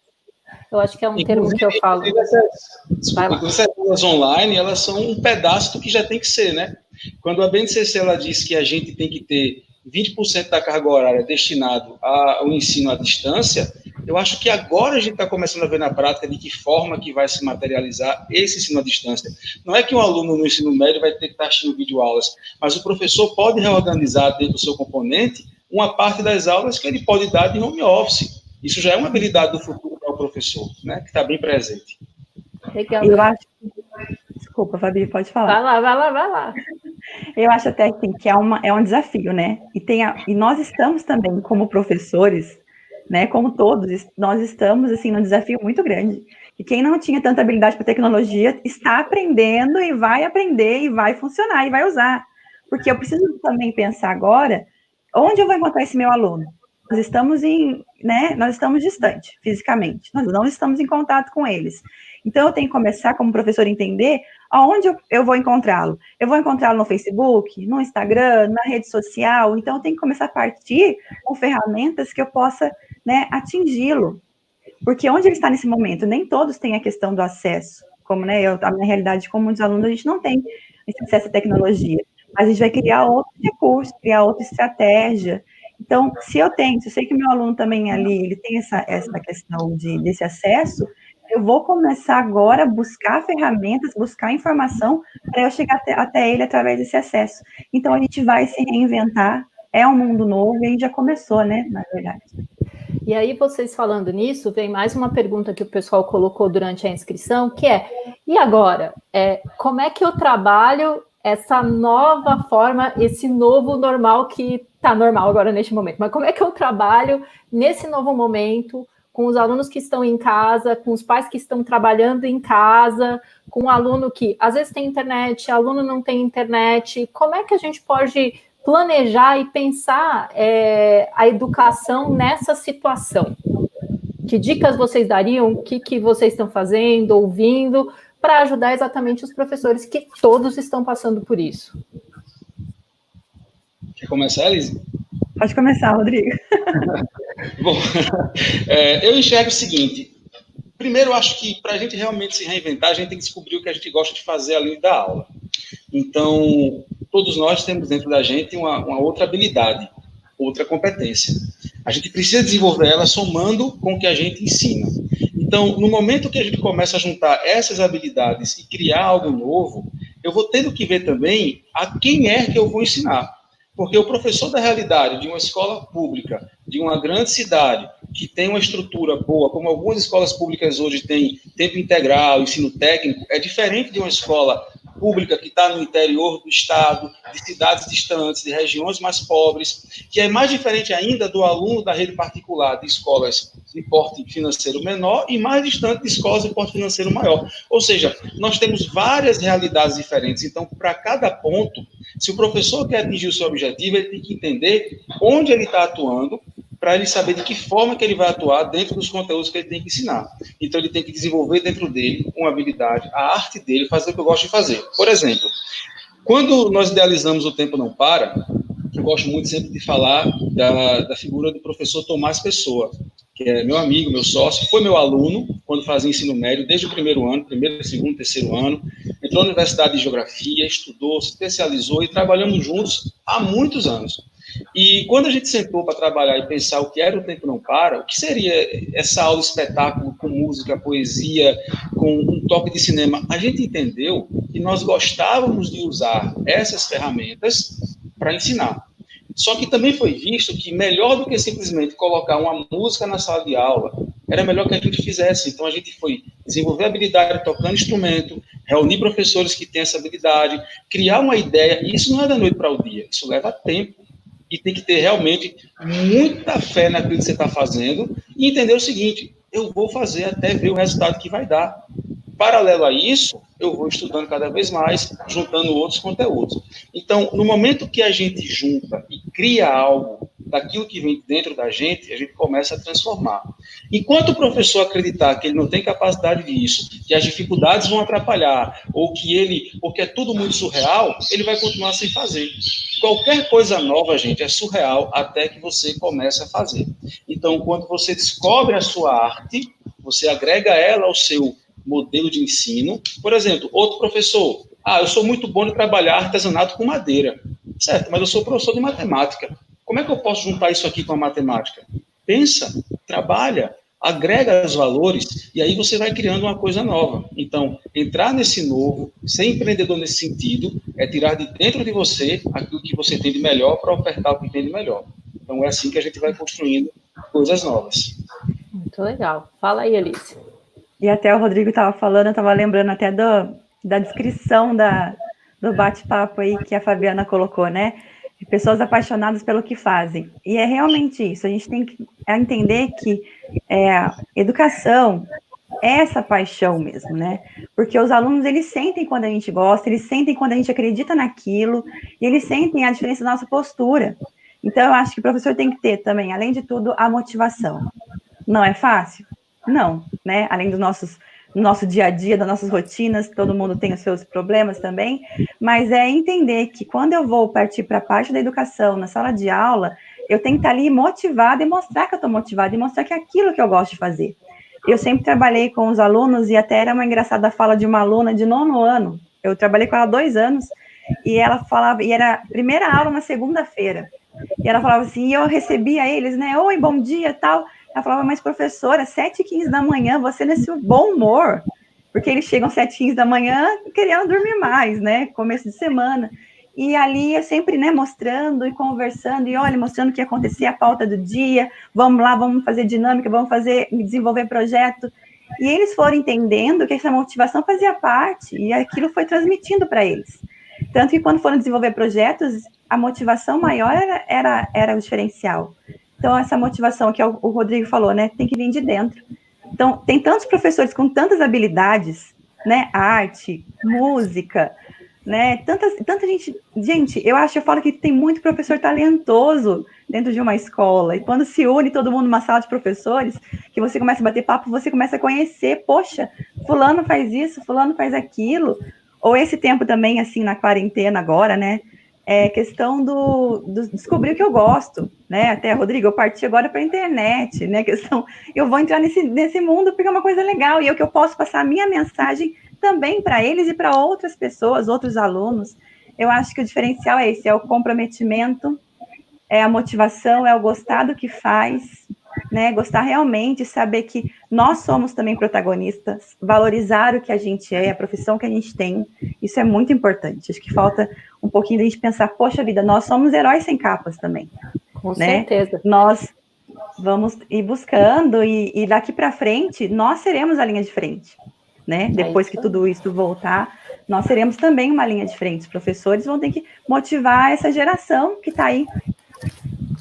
Eu acho que é um termo que eu falo. Essas aulas online, elas são um pedaço do que já tem que ser, né? Quando a BNCC ela diz que a gente tem que ter 20% da carga horária destinado ao ensino à distância, eu acho que agora a gente está começando a ver na prática de que forma que vai se materializar esse ensino à distância. Não é que um aluno no ensino médio vai ter que estar assistindo videoaulas, mas o professor pode reorganizar dentro do seu componente uma parte das aulas que ele pode dar de home office. Isso já é uma habilidade do futuro para o professor, né, que está bem presente. Legal. Eu acho... Desculpa, Fabi, pode falar. Vai lá. Eu acho até assim, que é um desafio, né? E nós estamos também, como professores, né? Como todos, nós estamos assim, num desafio muito grande. E quem não tinha tanta habilidade para tecnologia está aprendendo e vai aprender e vai funcionar e vai usar. Porque eu preciso também pensar agora, onde eu vou encontrar esse meu aluno? Nós estamos nós estamos distante fisicamente, nós não estamos em contato com eles. Então, eu tenho que começar, como professor, a entender aonde eu vou encontrá-lo. Eu vou encontrá-lo no Facebook, no Instagram, na rede social. Então, eu tenho que começar a partir com ferramentas que eu possa, né, atingi-lo. Porque onde ele está nesse momento, nem todos têm a questão do acesso. Como, né, a minha realidade, como muitos alunos, a gente não tem esse acesso à tecnologia. Mas a gente vai criar outro recurso, criar outra estratégia. Então, se eu sei que o meu aluno também ali, ele tem essa questão desse acesso, eu vou começar agora a buscar ferramentas, buscar informação para eu chegar até ele através desse acesso. Então, a gente vai se reinventar, é um mundo novo, e a gente já começou, né, na verdade. E aí, vocês falando nisso, vem mais uma pergunta que o pessoal colocou durante a inscrição, que é, e agora? Como é que eu trabalho essa nova forma, esse novo normal que está normal agora neste momento? Mas como é que eu trabalho nesse novo momento, com os alunos que estão em casa, com os pais que estão trabalhando em casa, com um aluno que às vezes tem internet, aluno não tem internet? Como é que a gente pode planejar e pensar a educação nessa situação? Que dicas vocês dariam? O que vocês estão fazendo, ouvindo, para ajudar exatamente os professores que todos estão passando por isso? Quer começar, Elise? Pode começar, Rodrigo. Bom, eu enxergo o seguinte. Primeiro, eu acho que para a gente realmente se reinventar, a gente tem que descobrir o que a gente gosta de fazer além da aula. Então, todos nós temos dentro da gente uma outra habilidade, outra competência. A gente precisa desenvolver ela somando com o que a gente ensina. Então, no momento que a gente começa a juntar essas habilidades e criar algo novo, eu vou tendo que ver também a quem é que eu vou ensinar. Porque o professor da realidade de uma escola pública, de uma grande cidade, que tem uma estrutura boa, como algumas escolas públicas hoje têm tempo integral, ensino técnico, é diferente de uma escola pública que está no interior do estado, de cidades distantes, de regiões mais pobres, que é mais diferente ainda do aluno da rede particular de escolas de porte financeiro menor e mais distante de escolas de porte financeiro maior. Ou seja, nós temos várias realidades diferentes. Então, para cada ponto, se o professor quer atingir o seu objetivo, ele tem que entender onde ele está atuando, para ele saber de que forma que ele vai atuar dentro dos conteúdos que ele tem que ensinar. Então, ele tem que desenvolver dentro dele uma habilidade, a arte dele, fazer o que eu gosto de fazer. Por exemplo, quando nós idealizamos O Tempo Não Para, eu gosto muito sempre de falar da figura do professor Tomás Pessoa, que é meu amigo, meu sócio, foi meu aluno quando fazia ensino médio, desde o primeiro, segundo, terceiro ano, entrou na Universidade de Geografia, estudou, se especializou e trabalhamos juntos há muitos anos. E quando a gente sentou para trabalhar e pensar o que era O Tempo Não Para, o que seria essa aula espetáculo com música, poesia, com um toque de cinema, a gente entendeu que nós gostávamos de usar essas ferramentas para ensinar. Só que também foi visto que melhor do que simplesmente colocar uma música na sala de aula, era melhor que a gente fizesse. Então a gente foi desenvolver habilidade tocando instrumento, reunir professores que têm essa habilidade, criar uma ideia, e isso não é da noite para o dia, isso leva tempo. E tem que ter realmente muita fé naquilo que você está fazendo e entender o seguinte, eu vou fazer até ver o resultado que vai dar. Paralelo a isso, eu vou estudando cada vez mais, juntando outros conteúdos. Então, no momento que a gente junta e cria algo daquilo que vem dentro da gente, a gente começa a transformar. Enquanto o professor acreditar que ele não tem capacidade disso, que as dificuldades vão atrapalhar, ou porque é tudo muito surreal, ele vai continuar sem fazer. Qualquer coisa nova, gente, é surreal até que você comece a fazer. Então, quando você descobre a sua arte, você agrega ela ao seu modelo de ensino. Por exemplo, outro professor, eu sou muito bom de trabalhar artesanato com madeira. Certo, mas eu sou professor de matemática. Como é que eu posso juntar isso aqui com a matemática? Pensa, trabalha, agrega os valores e aí você vai criando uma coisa nova. Então, entrar nesse novo, ser empreendedor nesse sentido, é tirar de dentro de você aquilo que você tem de melhor para ofertar o que tem de melhor. Então, é assim que a gente vai construindo coisas novas. Muito legal. Fala aí, Alice. E até o Rodrigo estava falando, eu estava lembrando até da descrição do bate-papo aí que a Fabiana colocou, né? De pessoas apaixonadas pelo que fazem. E é realmente isso, a gente tem que entender que educação é essa paixão mesmo, né? Porque os alunos, eles sentem quando a gente gosta, eles sentem quando a gente acredita naquilo, e eles sentem a diferença da nossa postura. Então, eu acho que o professor tem que ter também, além de tudo, a motivação. Não é fácil? Não, né? Além do nosso dia a dia, das nossas rotinas, todo mundo tem os seus problemas também, mas é entender que quando eu vou partir para a parte da educação, na sala de aula, eu tenho que estar ali motivada e mostrar que eu estou motivada, e mostrar que é aquilo que eu gosto de fazer. Eu sempre trabalhei com os alunos, e até era uma engraçada fala de uma aluna de 9º ano, eu trabalhei com ela há 2 anos, e ela falava, e era a primeira aula na segunda-feira, e ela falava assim, e eu recebia eles, né, oi, bom dia, tal. Ela falava, mas professora, 7h15 da manhã, você nesse bom humor, porque eles chegam 7h15 da manhã querendo dormir mais, né, começo de semana, e ali eu sempre, né, mostrando e conversando, e olha, mostrando o que acontecia, a pauta do dia, vamos lá, vamos fazer dinâmica, vamos desenvolver projeto, e eles foram entendendo que essa motivação fazia parte, e aquilo foi transmitindo para eles, tanto que quando foram desenvolver projetos, a motivação maior era o diferencial. Então, essa motivação que o Rodrigo falou, né, tem que vir de dentro. Então, tem tantos professores com tantas habilidades, né, arte, música, né, tanta gente... Gente, eu falo que tem muito professor talentoso dentro de uma escola, e quando se une todo mundo numa sala de professores, que você começa a bater papo, você começa a conhecer, poxa, fulano faz isso, fulano faz aquilo, ou esse tempo também, assim, na quarentena agora, né, é questão do descobrir o que eu gosto, né? Até, Rodrigo, eu parti agora para a internet, né? Eu vou entrar nesse mundo porque é uma coisa legal, e que eu posso passar a minha mensagem também para eles e para outras pessoas, outros alunos. Eu acho que o diferencial é esse, é o comprometimento, é a motivação, é o gostar do que faz, né? Gostar realmente, saber que nós somos também protagonistas, valorizar o que a gente é, a profissão que a gente tem, isso é muito importante. Acho que falta um pouquinho da gente pensar, poxa vida, nós somos heróis sem capas também. Com certeza. Nós vamos ir buscando, e daqui para frente, nós seremos a linha de frente, né? Depois que tudo isso voltar, nós seremos também uma linha de frente. Os professores vão ter que motivar essa geração que está aí.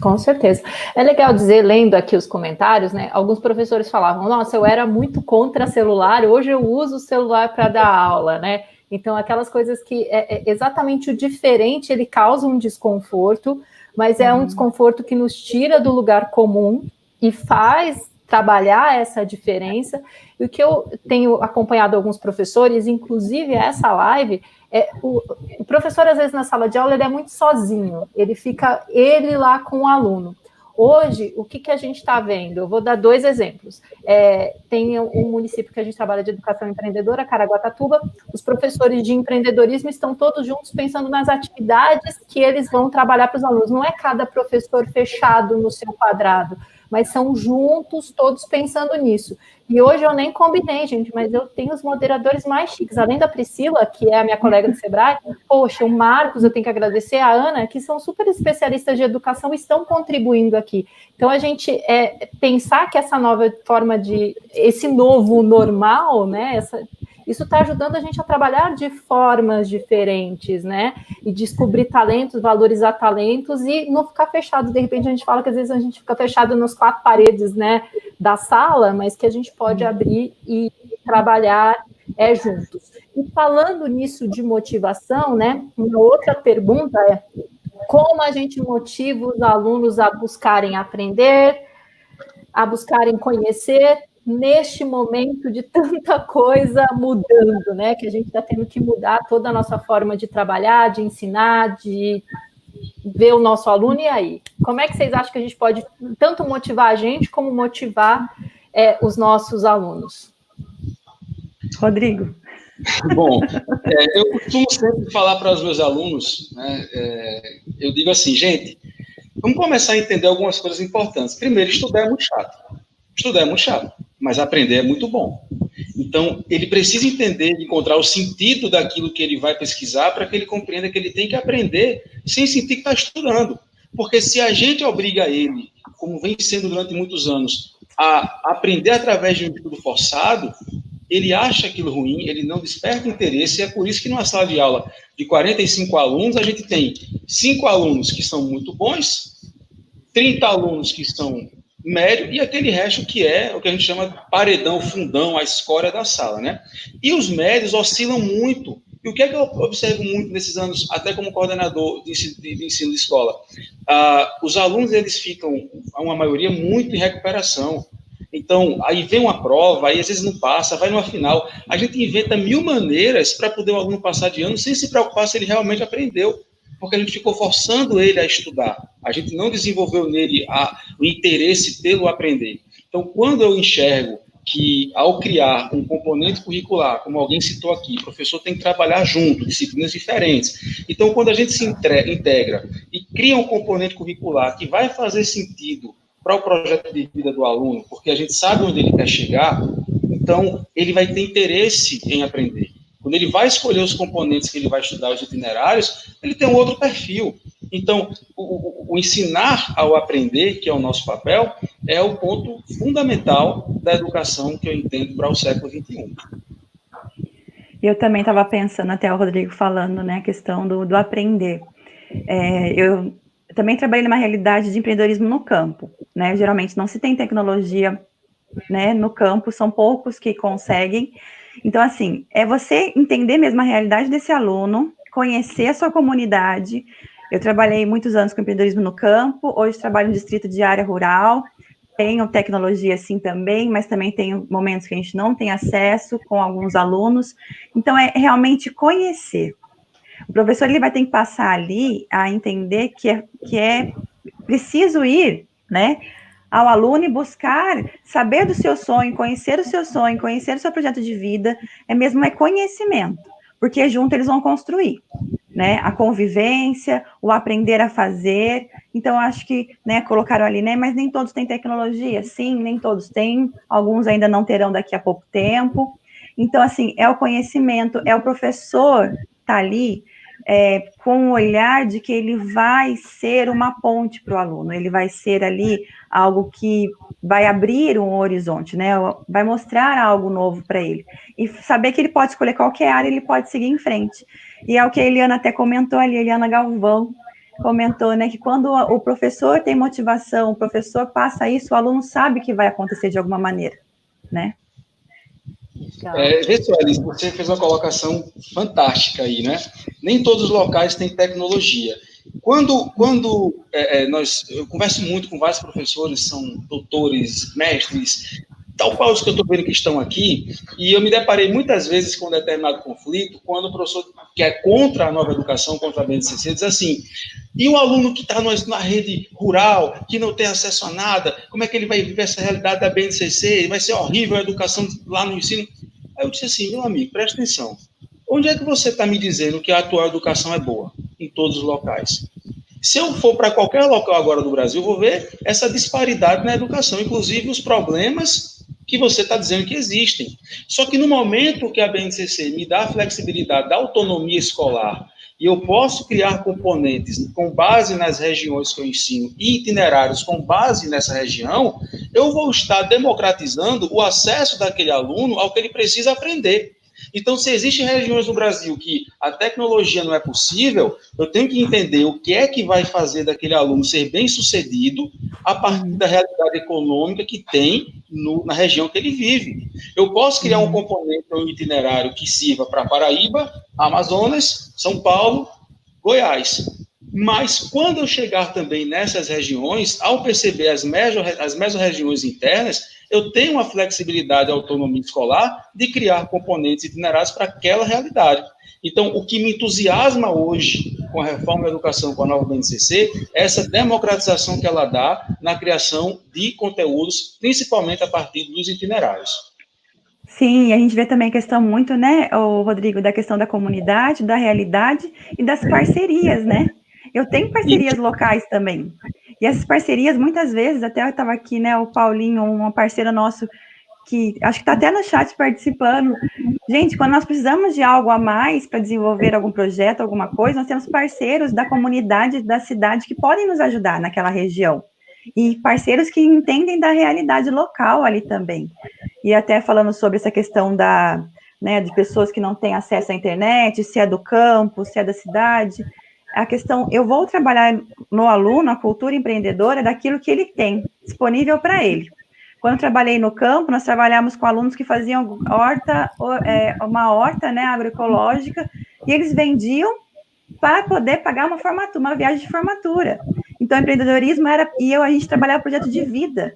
Com certeza. É legal dizer, lendo aqui os comentários, né? Alguns professores falavam, nossa, eu era muito contra celular, hoje eu uso o celular para dar aula, né? Então, aquelas coisas que exatamente o diferente, ele causa um desconforto, mas é um desconforto que nos tira do lugar comum e faz trabalhar essa diferença. E o que eu tenho acompanhado alguns professores, inclusive essa live, o professor, às vezes, na sala de aula, ele é muito sozinho, ele fica lá com o aluno. Hoje, o que a gente está vendo? Eu vou dar 2 exemplos. Tem um município que a gente trabalha de educação empreendedora, Caraguatatuba. Os professores de empreendedorismo estão todos juntos pensando nas atividades que eles vão trabalhar para os alunos. Não é cada professor fechado no seu quadrado, mas são juntos, todos pensando nisso. E hoje eu nem combinei, gente, mas eu tenho os moderadores mais chiques, além da Priscila, que é a minha colega do Sebrae, poxa, o Marcos, eu tenho que agradecer, a Ana, que são super especialistas de educação e estão contribuindo aqui. Então, a gente pensar que essa nova forma esse novo normal, né, isso está ajudando a gente a trabalhar de formas diferentes, né? E descobrir talentos, valorizar talentos e não ficar fechado. De repente, a gente fala que às vezes a gente fica fechado nas 4 paredes, né, da sala, mas que a gente pode abrir e trabalhar juntos. E falando nisso de motivação, né, uma outra pergunta é como a gente motiva os alunos a buscarem aprender, a buscarem conhecer, neste momento de tanta coisa mudando, né? Que a gente está tendo que mudar toda a nossa forma de trabalhar, de ensinar, de ver o nosso aluno. E aí? Como é que vocês acham que a gente pode tanto motivar a gente, como motivar os nossos alunos? Rodrigo. Bom, eu costumo sempre falar para os meus alunos, né, eu digo assim, gente, vamos começar a entender algumas coisas importantes. Primeiro, estudar é muito chato. Estudar é muito chato, mas aprender é muito bom. Então, ele precisa entender, encontrar o sentido daquilo que ele vai pesquisar para que ele compreenda que ele tem que aprender sem sentir que está estudando. Porque se a gente obriga ele, como vem sendo durante muitos anos, a aprender através de um estudo forçado, ele acha aquilo ruim, ele não desperta interesse, e é por isso que numa sala de aula de 45 alunos, a gente tem 5 alunos que são muito bons, 30 alunos que são médio, e aquele resto que é o que a gente chama de paredão, fundão, a escória da sala, né? E os médios oscilam muito. E o que é que eu observo muito nesses anos, até como coordenador de ensino de escola? Os alunos, eles ficam, uma maioria, muito em recuperação. Então, aí vem uma prova, aí às vezes não passa, vai numa final. A gente inventa 1000 maneiras para poder o aluno passar de ano sem se preocupar se ele realmente aprendeu, porque a gente ficou forçando ele a estudar. A gente não desenvolveu nele o interesse pelo aprender. Então, quando eu enxergo que, ao criar um componente curricular, como alguém citou aqui, o professor tem que trabalhar junto, disciplinas diferentes. Então, quando a gente se integra e cria um componente curricular que vai fazer sentido para o projeto de vida do aluno, porque a gente sabe onde ele quer chegar, então ele vai ter interesse em aprender. Quando ele vai escolher os componentes que ele vai estudar, os itinerários, ele tem um outro perfil. Então, o ensinar ao aprender, que é o nosso papel, é o ponto fundamental da educação que eu entendo para o século XXI. Eu também estava pensando, até o Rodrigo falando, né, a questão do aprender. Eu também trabalhei numa realidade de empreendedorismo no campo, né? Geralmente não se tem tecnologia, né, no campo, são poucos que conseguem. Então, assim, é você entender mesmo a realidade desse aluno, conhecer a sua comunidade. Eu trabalhei muitos anos com empreendedorismo no campo, hoje trabalho no distrito de área rural, tenho tecnologia assim também, mas também tenho momentos que a gente não tem acesso com alguns alunos. Então, é realmente conhecer. O professor ele vai ter que passar ali a entender que é preciso ir, né, ao aluno e buscar saber do seu sonho, conhecer o seu projeto de vida, é conhecimento, porque junto eles vão construir, né, a convivência, o aprender a fazer. Então, acho que, né, colocaram ali, né, mas nem todos têm tecnologia. Sim, nem todos têm, alguns ainda não terão daqui a pouco tempo. Então, assim, é o conhecimento, é o professor tá ali com o olhar de que ele vai ser uma ponte para o aluno, ele vai ser ali algo que vai abrir um horizonte, né, vai mostrar algo novo para ele, e saber que ele pode escolher qualquer área, ele pode seguir em frente. E é o que a Eliana até comentou ali, a Eliana Galvão comentou, né, que quando o professor tem motivação, o professor passa isso, o aluno sabe que vai acontecer de alguma maneira, né? Alice, você fez uma colocação fantástica aí, né? Nem todos os locais têm tecnologia. Quando eu converso muito com vários professores, são doutores, mestres, tal qual os que eu estou vendo que estão aqui, e eu me deparei muitas vezes com um determinado conflito, quando o professor que é contra a nova educação, contra a BNCC, diz assim, e o aluno que está na rede rural, que não tem acesso a nada, como é que ele vai viver essa realidade da BNCC? Vai ser horrível a educação lá no ensino. Aí eu disse assim, meu amigo, presta atenção, onde é que você está me dizendo que a atual educação é boa? Em todos os locais. Se eu for para qualquer local agora do Brasil, eu vou ver essa disparidade na educação, inclusive os problemas que você está dizendo que existem. Só que no momento que a BNCC me dá a flexibilidade da autonomia escolar e eu posso criar componentes com base nas regiões que eu ensino e itinerários com base nessa região, eu vou estar democratizando o acesso daquele aluno ao que ele precisa aprender. Então, se existem regiões no Brasil que a tecnologia não é possível, eu tenho que entender o que é que vai fazer daquele aluno ser bem-sucedido a partir da realidade econômica que tem na região que ele vive. Eu posso criar um componente, um itinerário que sirva para Paraíba, Amazonas, São Paulo, Goiás. Mas, quando eu chegar também nessas regiões, ao perceber as mesorregiões internas, eu tenho uma flexibilidade e autonomia escolar de criar componentes itinerários para aquela realidade. Então, o que me entusiasma hoje com a reforma da educação, com a nova BNCC, é essa democratização que ela dá na criação de conteúdos, principalmente a partir dos itinerários. Sim, a gente vê também a questão muito, né, Rodrigo, da questão da comunidade, da realidade e das parcerias, né? Eu tenho parcerias locais também. E essas parcerias, muitas vezes, até eu estava aqui, né, o Paulinho, uma parceira nosso, que acho que está até no chat participando. Gente, quando nós precisamos de algo a mais para desenvolver algum projeto, alguma coisa, nós temos parceiros da comunidade, da cidade, que podem nos ajudar naquela região. E parceiros que entendem da realidade local ali também. E até falando sobre essa questão de pessoas que não têm acesso à internet, se é do campo, se é da cidade. A questão, eu vou trabalhar no aluno a cultura empreendedora daquilo que ele tem disponível para ele. Quando eu trabalhei no campo, nós trabalhamos com alunos que faziam uma horta, né, agroecológica, e eles vendiam para poder pagar uma viagem de formatura. Então, empreendedorismo a gente trabalhava projeto de vida.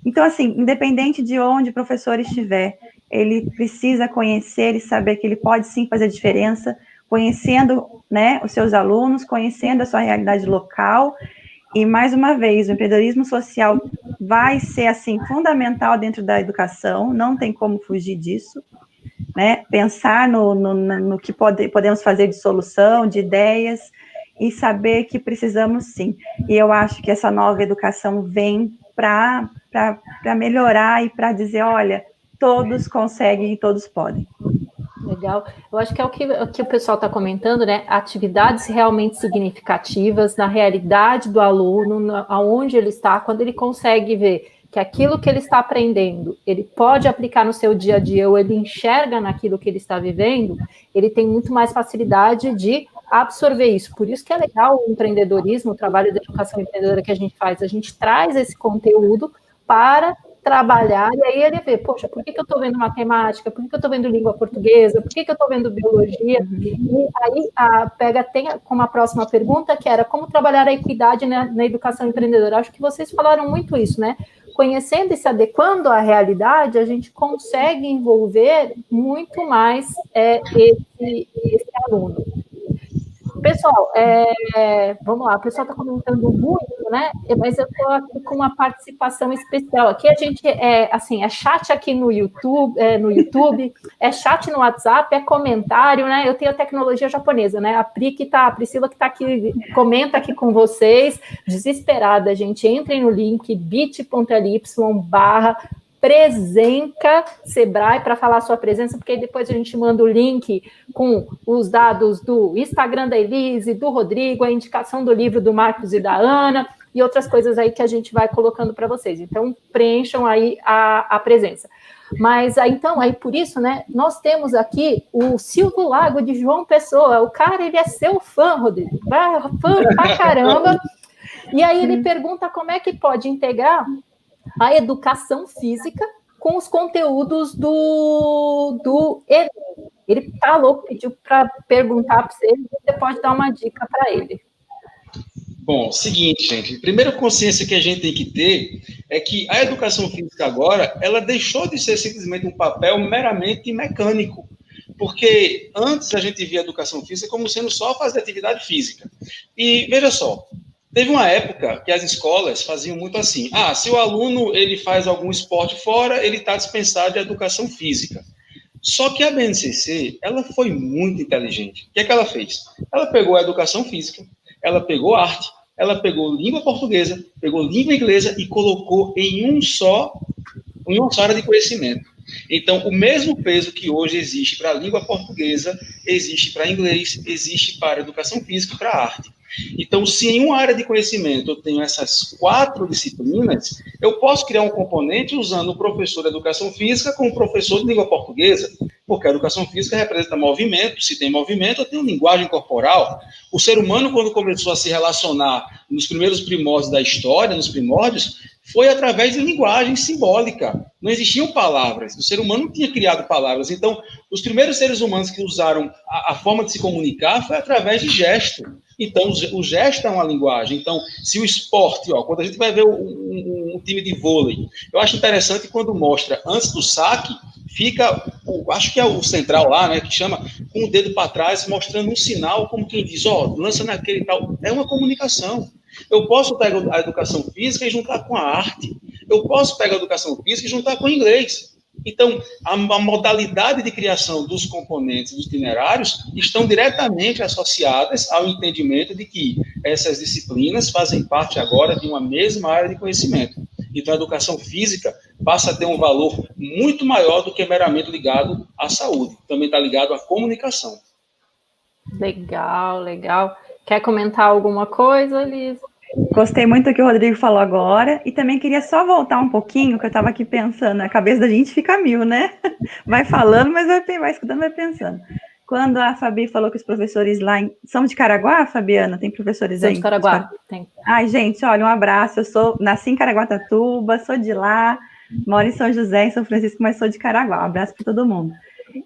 Então, assim, independente de onde o professor estiver, ele precisa conhecer e saber que ele pode sim fazer diferença, conhecendo, né, os seus alunos, conhecendo a sua realidade local, e mais uma vez, o empreendedorismo social vai ser, assim, fundamental dentro da educação, não tem como fugir disso, né, pensar no que podemos fazer de solução, de ideias, e saber que precisamos sim, e eu acho que essa nova educação vem para melhorar e para dizer, olha, todos conseguem e todos podem. Legal. Eu acho que é o que o pessoal está comentando, né? Atividades realmente significativas na realidade do aluno, aonde ele está, quando ele consegue ver que aquilo que ele está aprendendo, ele pode aplicar no seu dia a dia, ou ele enxerga naquilo que ele está vivendo, ele tem muito mais facilidade de absorver isso. Por isso que é legal o empreendedorismo, o trabalho de educação empreendedora que a gente faz. A gente traz esse conteúdo para trabalhar, e aí ele vê, poxa, por que eu estou vendo matemática, por que eu estou vendo língua portuguesa, por que eu estou vendo biologia, e aí tem como a próxima pergunta, que era como trabalhar a equidade na educação empreendedora. Acho que vocês falaram muito isso, né? Conhecendo e se adequando à realidade, a gente consegue envolver muito mais esse aluno. Pessoal, vamos lá, o pessoal está comentando muito, né? Mas eu estou aqui com uma participação especial. Aqui a gente é chat aqui no YouTube, é chat no WhatsApp, é comentário, né? Eu tenho a tecnologia japonesa, né? A Priscila que está aqui, comenta aqui com vocês, desesperada, gente. Entrem no link bit.ly/Presenca Sebrae para falar a sua presença, porque depois a gente manda o link com os dados do Instagram da Elise, do Rodrigo, a indicação do livro do Marcos e da Ana e outras coisas aí que a gente vai colocando para vocês. Então, preencham aí a presença. Mas, então, por isso, né, nós temos aqui o Silvio Lago de João Pessoa. O cara, ele é seu fã, Rodrigo. Fã pra caramba. E aí ele pergunta como é que pode integrar a educação física com os conteúdos do Enem. Ele falou, pediu para perguntar para você pode dar uma dica para ele. Bom, seguinte, gente. A primeira consciência que a gente tem que ter é que a educação física agora, ela deixou de ser simplesmente um papel meramente mecânico, porque antes a gente via a educação física como sendo só fazer atividade física. E veja só, teve uma época que as escolas faziam muito assim, se o aluno ele faz algum esporte fora, ele está dispensado de educação física. Só que a BNCC, ela foi muito inteligente. O que é que ela fez? Ela pegou a educação física, ela pegou arte, ela pegou língua portuguesa, pegou língua inglesa e colocou em uma só área de conhecimento. Então, o mesmo peso que hoje existe para a língua portuguesa, existe para inglês, existe para a educação física e para a arte. Então, se em uma área de conhecimento eu tenho essas 4 disciplinas, eu posso criar um componente usando o professor de educação física com o professor de língua portuguesa, porque a educação física representa movimento, se tem movimento, eu tenho linguagem corporal. O ser humano, quando começou a se relacionar nos primeiros primórdios da história, nos primórdios, foi através de linguagem simbólica. Não existiam palavras. O ser humano não tinha criado palavras. Então, os primeiros seres humanos que usaram a forma de se comunicar foi através de gesto. Então, o gesto é uma linguagem. Então, se o esporte, quando a gente vai ver um time de vôlei, eu acho interessante quando mostra, antes do saque, fica, acho que é o central lá, né, que chama, com o dedo para trás, mostrando um sinal, como quem diz, lança naquele e tal. É uma comunicação. Eu posso pegar a educação física e juntar com a arte. Eu posso pegar a educação física e juntar com o inglês. Então, a modalidade de criação dos componentes dos itinerários estão diretamente associadas ao entendimento de que essas disciplinas fazem parte agora de uma mesma área de conhecimento. Então, a educação física passa a ter um valor muito maior do que meramente ligado à saúde. Também está ligado à comunicação. Legal, legal. Quer comentar alguma coisa, Liz? Gostei muito do que o Rodrigo falou agora, e também queria só voltar um pouquinho, que eu estava aqui pensando, a cabeça da gente fica mil, né? Vai falando, mas vai escutando, vai pensando. Quando a Fabi falou que os professores lá são de Caraguá, Fabiana? Tem professores aí? São de Caraguá, tem. Ai, gente, olha, um abraço, nasci em Caraguatatuba, sou de lá, moro em São José, em São Francisco, mas sou de Caraguá, um abraço para todo mundo.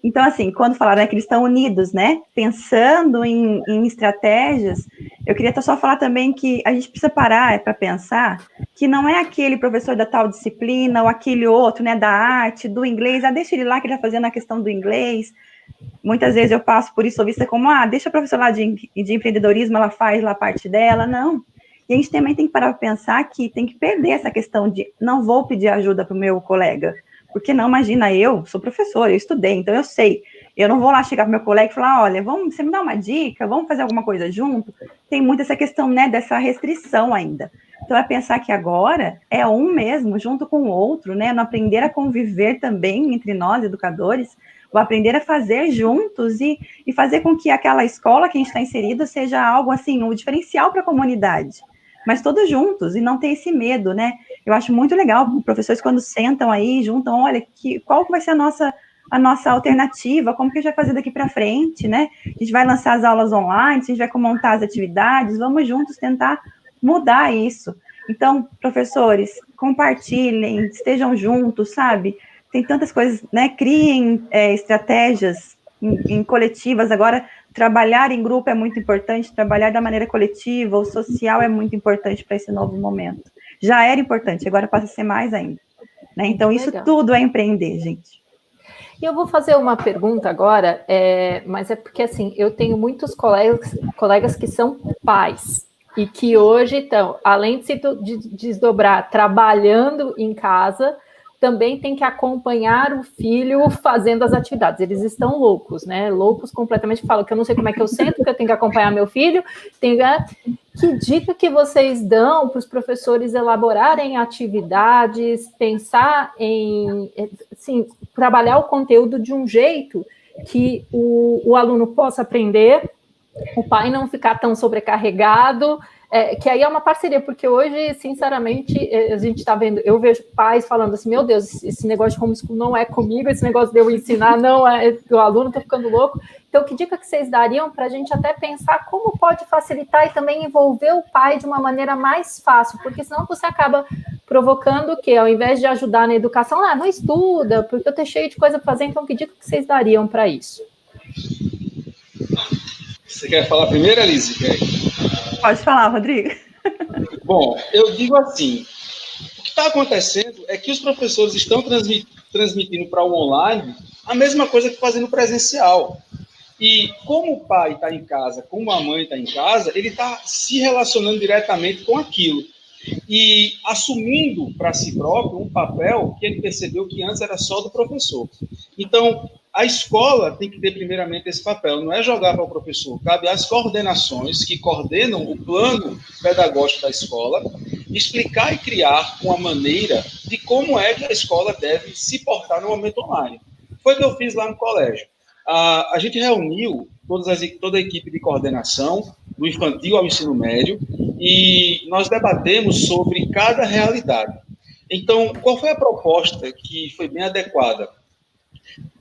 Então, assim, quando falaram que eles estão unidos, né, pensando em estratégias, eu queria só falar também que a gente precisa parar para pensar que não é aquele professor da tal disciplina ou aquele outro, né, da arte, do inglês, deixa ele lá que ele está fazendo a questão do inglês. Muitas vezes eu passo por isso, sou vista como, deixa a professora lá de empreendedorismo, ela faz lá a parte dela, não. E a gente também tem que parar para pensar que tem que perder essa questão de não vou pedir ajuda para o meu colega. Porque não, imagina, eu sou professora, eu estudei, então eu sei. Eu não vou lá chegar para o meu colega e falar, olha, você me dá uma dica, vamos fazer alguma coisa junto? Tem muito essa questão, né, dessa restrição ainda. Então, é pensar que agora é um mesmo, junto com o outro, né, no aprender a conviver também entre nós, educadores, o aprender a fazer juntos e fazer com que aquela escola que a gente está inserido seja algo, assim, um diferencial para a comunidade. Mas todos juntos, e não ter esse medo, né? Eu acho muito legal, professores quando sentam aí, juntam, olha, qual vai ser a nossa alternativa, como que a gente vai fazer daqui para frente, né? A gente vai lançar as aulas online, a gente vai montar as atividades, vamos juntos tentar mudar isso. Então, professores, compartilhem, estejam juntos, sabe? Tem tantas coisas, né? Criem estratégias em coletivas. Agora, trabalhar em grupo é muito importante, trabalhar da maneira coletiva ou social é muito importante para esse novo momento. Já era importante, agora passa a ser mais ainda. Né? Então, isso tudo é empreender, gente. E eu vou fazer uma pergunta agora, mas é porque, assim, eu tenho muitos colegas que são pais e que hoje estão, além de se desdobrar trabalhando em casa, também tem que acompanhar o filho fazendo as atividades. Eles estão loucos, né? Loucos completamente, falam que eu não sei como é que eu sento, porque eu tenho que acompanhar meu filho. Que dica que vocês dão para os professores elaborarem atividades, pensar em, assim, trabalhar o conteúdo de um jeito que o aluno possa aprender, o pai não ficar tão sobrecarregado, que aí é uma parceria, porque hoje, sinceramente, a gente está vendo, eu vejo pais falando assim, meu Deus, esse negócio de homeschool não é comigo, esse negócio de eu ensinar não é do aluno, estou ficando louco. Então, que dica que vocês dariam para a gente até pensar como pode facilitar e também envolver o pai de uma maneira mais fácil, porque senão você acaba provocando que, ao invés de ajudar na educação, não estuda, porque eu estou cheio de coisa para fazer, então que dica que vocês dariam para isso? Você quer falar primeiro, Elise? Pode falar, Rodrigo. Bom, eu digo assim, está acontecendo é que os professores estão transmitindo para o online a mesma coisa que fazendo presencial. E como o pai está em casa, como a mãe está em casa, ele está se relacionando diretamente com aquilo. E assumindo para si próprio um papel que ele percebeu que antes era só do professor. Então, a escola tem que ter primeiramente esse papel, não é jogar para o professor, cabe às coordenações que coordenam o plano pedagógico da escola, explicar e criar uma maneira de como é que a escola deve se portar no momento online. Foi o que eu fiz lá no colégio. A gente reuniu toda a equipe de coordenação, do infantil ao ensino médio, e nós debatemos sobre cada realidade. Então, qual foi a proposta que foi bem adequada?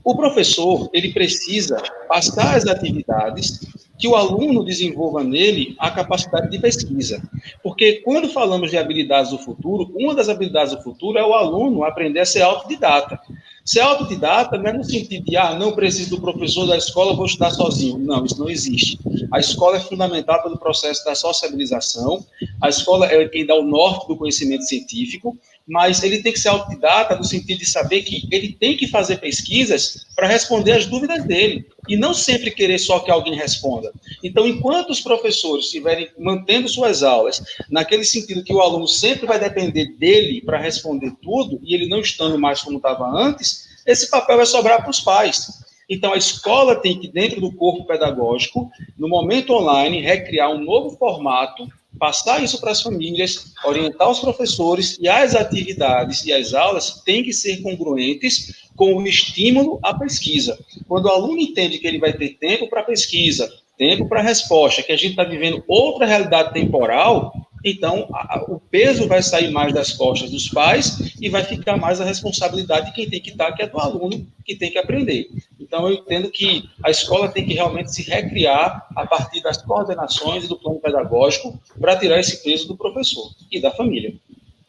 O professor, ele precisa passar as atividades que o aluno desenvolva nele a capacidade de pesquisa. Porque quando falamos de habilidades do futuro, uma das habilidades do futuro é o aluno aprender a ser autodidata. Ser autodidata não é no sentido de, não preciso do professor da escola, vou estudar sozinho. Não, isso não existe. A escola é fundamental pelo processo da sociabilização, a escola é quem dá o norte do conhecimento científico, mas ele tem que ser autodidata no sentido de saber que ele tem que fazer pesquisas para responder as dúvidas dele, e não sempre querer só que alguém responda. Então, enquanto os professores estiverem mantendo suas aulas naquele sentido que o aluno sempre vai depender dele para responder tudo, e ele não estando mais como estava antes, esse papel vai sobrar para os pais. Então, a escola tem que, dentro do corpo pedagógico, no momento online, recriar um novo formato, passar isso para as famílias, orientar os professores, e as atividades e as aulas têm que ser congruentes com o estímulo à pesquisa. Quando o aluno entende que ele vai ter tempo para pesquisa, tempo para resposta, que a gente está vivendo outra realidade temporal, então o peso vai sair mais das costas dos pais e vai ficar mais a responsabilidade de quem tem que estar, que é do aluno, que tem que aprender. Então, eu entendo que a escola tem que realmente se recriar a partir das coordenações e do plano pedagógico para tirar esse peso do professor e da família.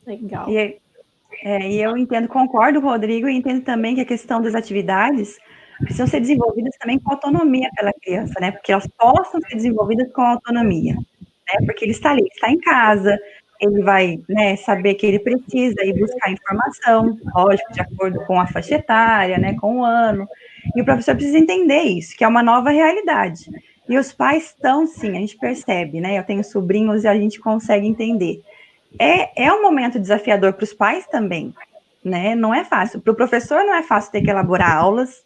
Legal. E eu entendo, concordo, Rodrigo, e entendo também que a questão das atividades precisam ser desenvolvidas também com autonomia pela criança, né? Porque elas possam ser desenvolvidas com autonomia, né? Porque ele está ali, ele está em casa, ele vai, né, saber que ele precisa ir buscar informação, lógico, de acordo com a faixa etária, né, com o ano, e o professor precisa entender isso, que é uma nova realidade. E os pais estão, sim, a gente percebe, né? Eu tenho sobrinhos e a gente consegue entender. É um momento desafiador para os pais também, né? Não é fácil. Para o professor não é fácil ter que elaborar aulas,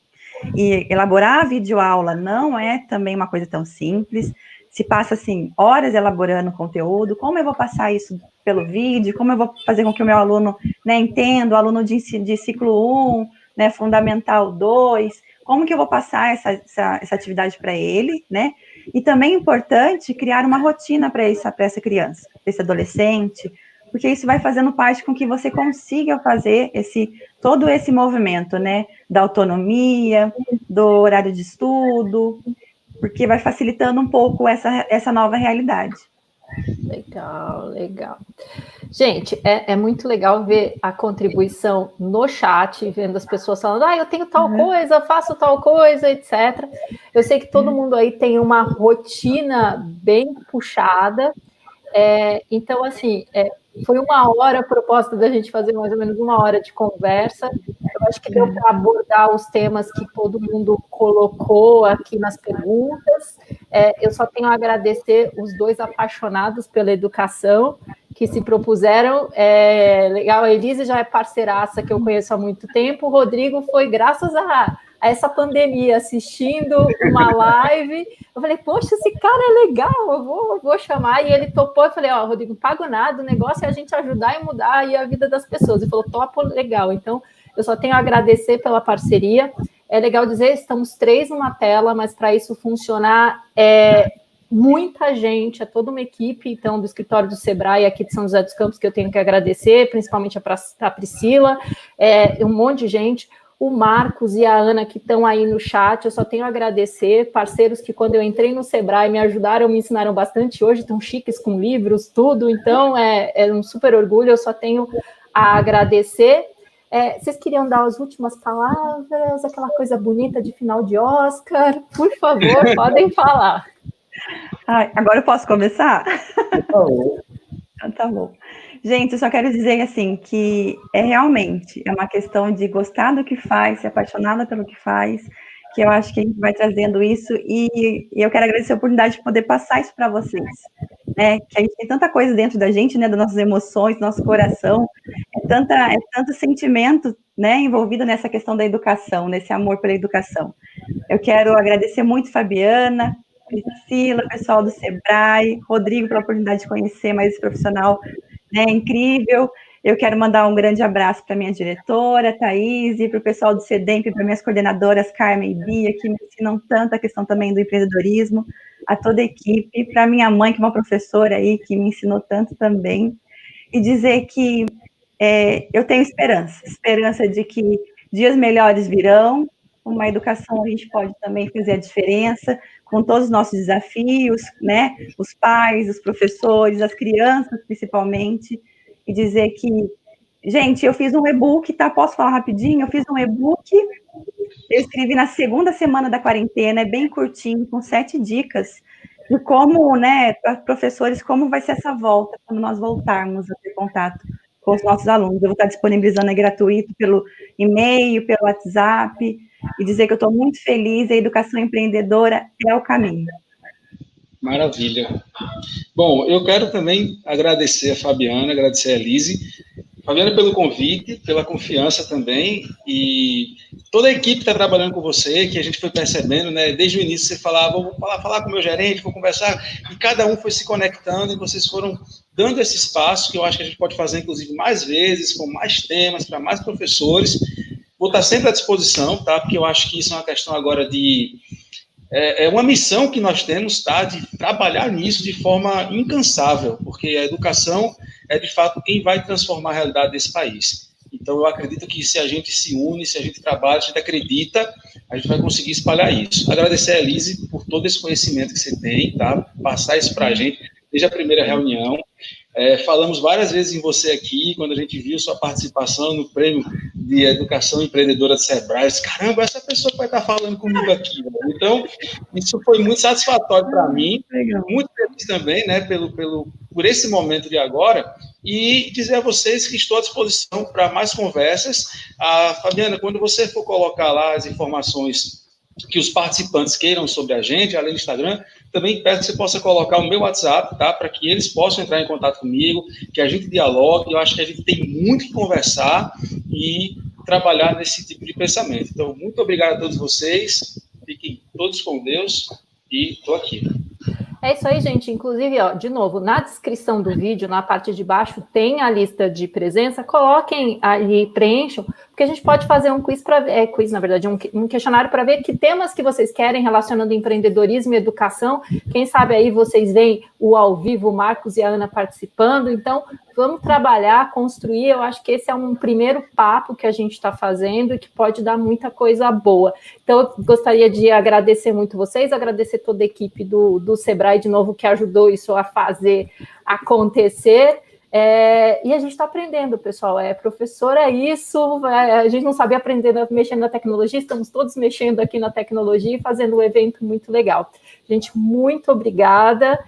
e elaborar a videoaula não é também uma coisa tão simples. Se passa, assim, horas elaborando conteúdo, como eu vou passar isso pelo vídeo, como eu vou fazer com que o meu aluno, né, entenda, o aluno de ciclo 1, né, fundamental 2, como que eu vou passar essa atividade para ele, né? E também é importante criar uma rotina para essa criança, para esse adolescente, porque isso vai fazendo parte com que você consiga fazer todo esse movimento, né, da autonomia, do horário de estudo, porque vai facilitando um pouco essa nova realidade. Legal, legal. Gente, é muito legal ver a contribuição no chat, vendo as pessoas falando, eu tenho tal coisa, faço tal coisa, etc. Eu sei que todo mundo aí tem uma rotina bem puxada, então, assim, foi uma hora a proposta da gente fazer mais ou menos uma hora de conversa. Eu acho que deu para abordar os temas que todo mundo colocou aqui nas perguntas. Eu só tenho a agradecer os dois apaixonados pela educação que se propuseram. Legal, a Elise já é parceiraça que eu conheço há muito tempo. O Rodrigo foi graças a essa pandemia, assistindo uma live. Eu falei, poxa, esse cara é legal, eu vou chamar. E ele topou. Eu falei, Rodrigo, não pago nada, o negócio é a gente ajudar e mudar aí a vida das pessoas. Ele falou, topo, legal. Então, eu só tenho a agradecer pela parceria. É legal dizer, estamos 3 numa tela, mas para isso funcionar, muita gente, é toda uma equipe, então, do escritório do Sebrae aqui de São José dos Campos, que eu tenho que agradecer, principalmente a Priscila, um monte de gente, o Marcos e a Ana que estão aí no chat, eu só tenho a agradecer, parceiros que quando eu entrei no Sebrae me ajudaram, me ensinaram bastante, hoje estão chiques com livros, tudo, então é um super orgulho, eu só tenho a agradecer. Vocês queriam dar as últimas palavras, aquela coisa bonita de final de Oscar? Por favor, podem falar. Agora eu posso começar? Tá bom. Gente, eu só quero dizer assim que realmente uma questão de gostar do que faz, ser apaixonada pelo que faz, que eu acho que a gente vai trazendo isso e eu quero agradecer a oportunidade de poder passar isso para vocês, né? Que a gente tem tanta coisa dentro da gente, né? Das nossas emoções, do nosso coração, é tanto sentimento, né? Envolvido nessa questão da educação, nesse amor pela educação. Eu quero agradecer muito Fabiana, Priscila, pessoal do Sebrae, Rodrigo pela oportunidade de conhecer mais esse profissional, né, incrível. Eu quero mandar um grande abraço para minha diretora, Thaís, e para o pessoal do CEDEMP, para minhas coordenadoras, Carmen e Bia, que me ensinam tanto a questão também do empreendedorismo, a toda a equipe, para minha mãe, que é uma professora aí, que me ensinou tanto também, e dizer que eu tenho esperança de que dias melhores virão, uma educação a gente pode também fazer a diferença, com todos os nossos desafios, né, os pais, os professores, as crianças principalmente, e dizer que, gente, eu fiz um e-book, tá? Posso falar rapidinho? Eu fiz um e-book, eu escrevi na segunda semana da quarentena, é bem curtinho, com 7 dicas de como, né, para professores, como vai ser essa volta, quando nós voltarmos a ter contato com os nossos alunos. Eu vou estar disponibilizando gratuito pelo e-mail, pelo WhatsApp, e dizer que eu estou muito feliz, a educação empreendedora é o caminho. Maravilha. Bom, eu quero também agradecer a Fabiana, agradecer a Elise. Fabiana, pelo convite, pela confiança também, e toda a equipe está trabalhando com você, que a gente foi percebendo, né? Desde o início você falava, vou falar com o meu gerente, vou conversar, e cada um foi se conectando, e vocês foram dando esse espaço, que eu acho que a gente pode fazer, inclusive, mais vezes, com mais temas, para mais professores. Vou estar sempre à disposição, tá? Porque eu acho que isso é uma questão agora de... É uma missão que nós temos, tá? De trabalhar nisso de forma incansável, porque a educação é, de fato, quem vai transformar a realidade desse país. Então, eu acredito que se a gente se une, se a gente trabalha, se a gente acredita, a gente vai conseguir espalhar isso. Agradecer a Elise por todo esse conhecimento que você tem, tá? Passar isso para a gente desde a primeira reunião. Falamos várias vezes em você aqui, quando a gente viu sua participação no Prêmio de Educação Empreendedora do Sebrae. Caramba, essa pessoa vai estar falando comigo aqui. Né? Então, isso foi muito satisfatório para mim, muito feliz também, né, por esse momento de agora, e dizer a vocês que estou à disposição para mais conversas. Fabiana, quando você for colocar lá as informações que os participantes queiram sobre a gente, além do Instagram, também peço que você possa colocar o meu WhatsApp, tá? Para que eles possam entrar em contato comigo, que a gente dialogue. Eu acho que a gente tem muito que conversar e trabalhar nesse tipo de pensamento. Então, muito obrigado a todos vocês. Fiquem todos com Deus e estou aqui. É isso aí, gente. Inclusive, ó, de novo, na descrição do vídeo, na parte de baixo, tem a lista de presença. Coloquem ali, preencham, porque a gente pode fazer um quiz, na verdade, um questionário para ver que temas que vocês querem relacionando empreendedorismo e educação. Quem sabe aí vocês veem o ao vivo, o Marcos e a Ana participando. Então, vamos trabalhar, construir. Eu acho que esse é um primeiro papo que a gente está fazendo e que pode dar muita coisa boa. Então, eu gostaria de agradecer muito vocês, agradecer toda a equipe do Sebrae, de novo, que ajudou isso a fazer acontecer. E a gente está aprendendo, pessoal. Professor é isso, a gente não sabia aprender mexendo na tecnologia, estamos todos mexendo aqui na tecnologia e fazendo um evento muito legal. Gente, muito obrigada.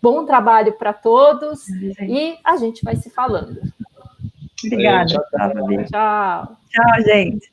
Bom trabalho para todos e a gente vai se falando. Obrigada. Tchau. Tchau, gente.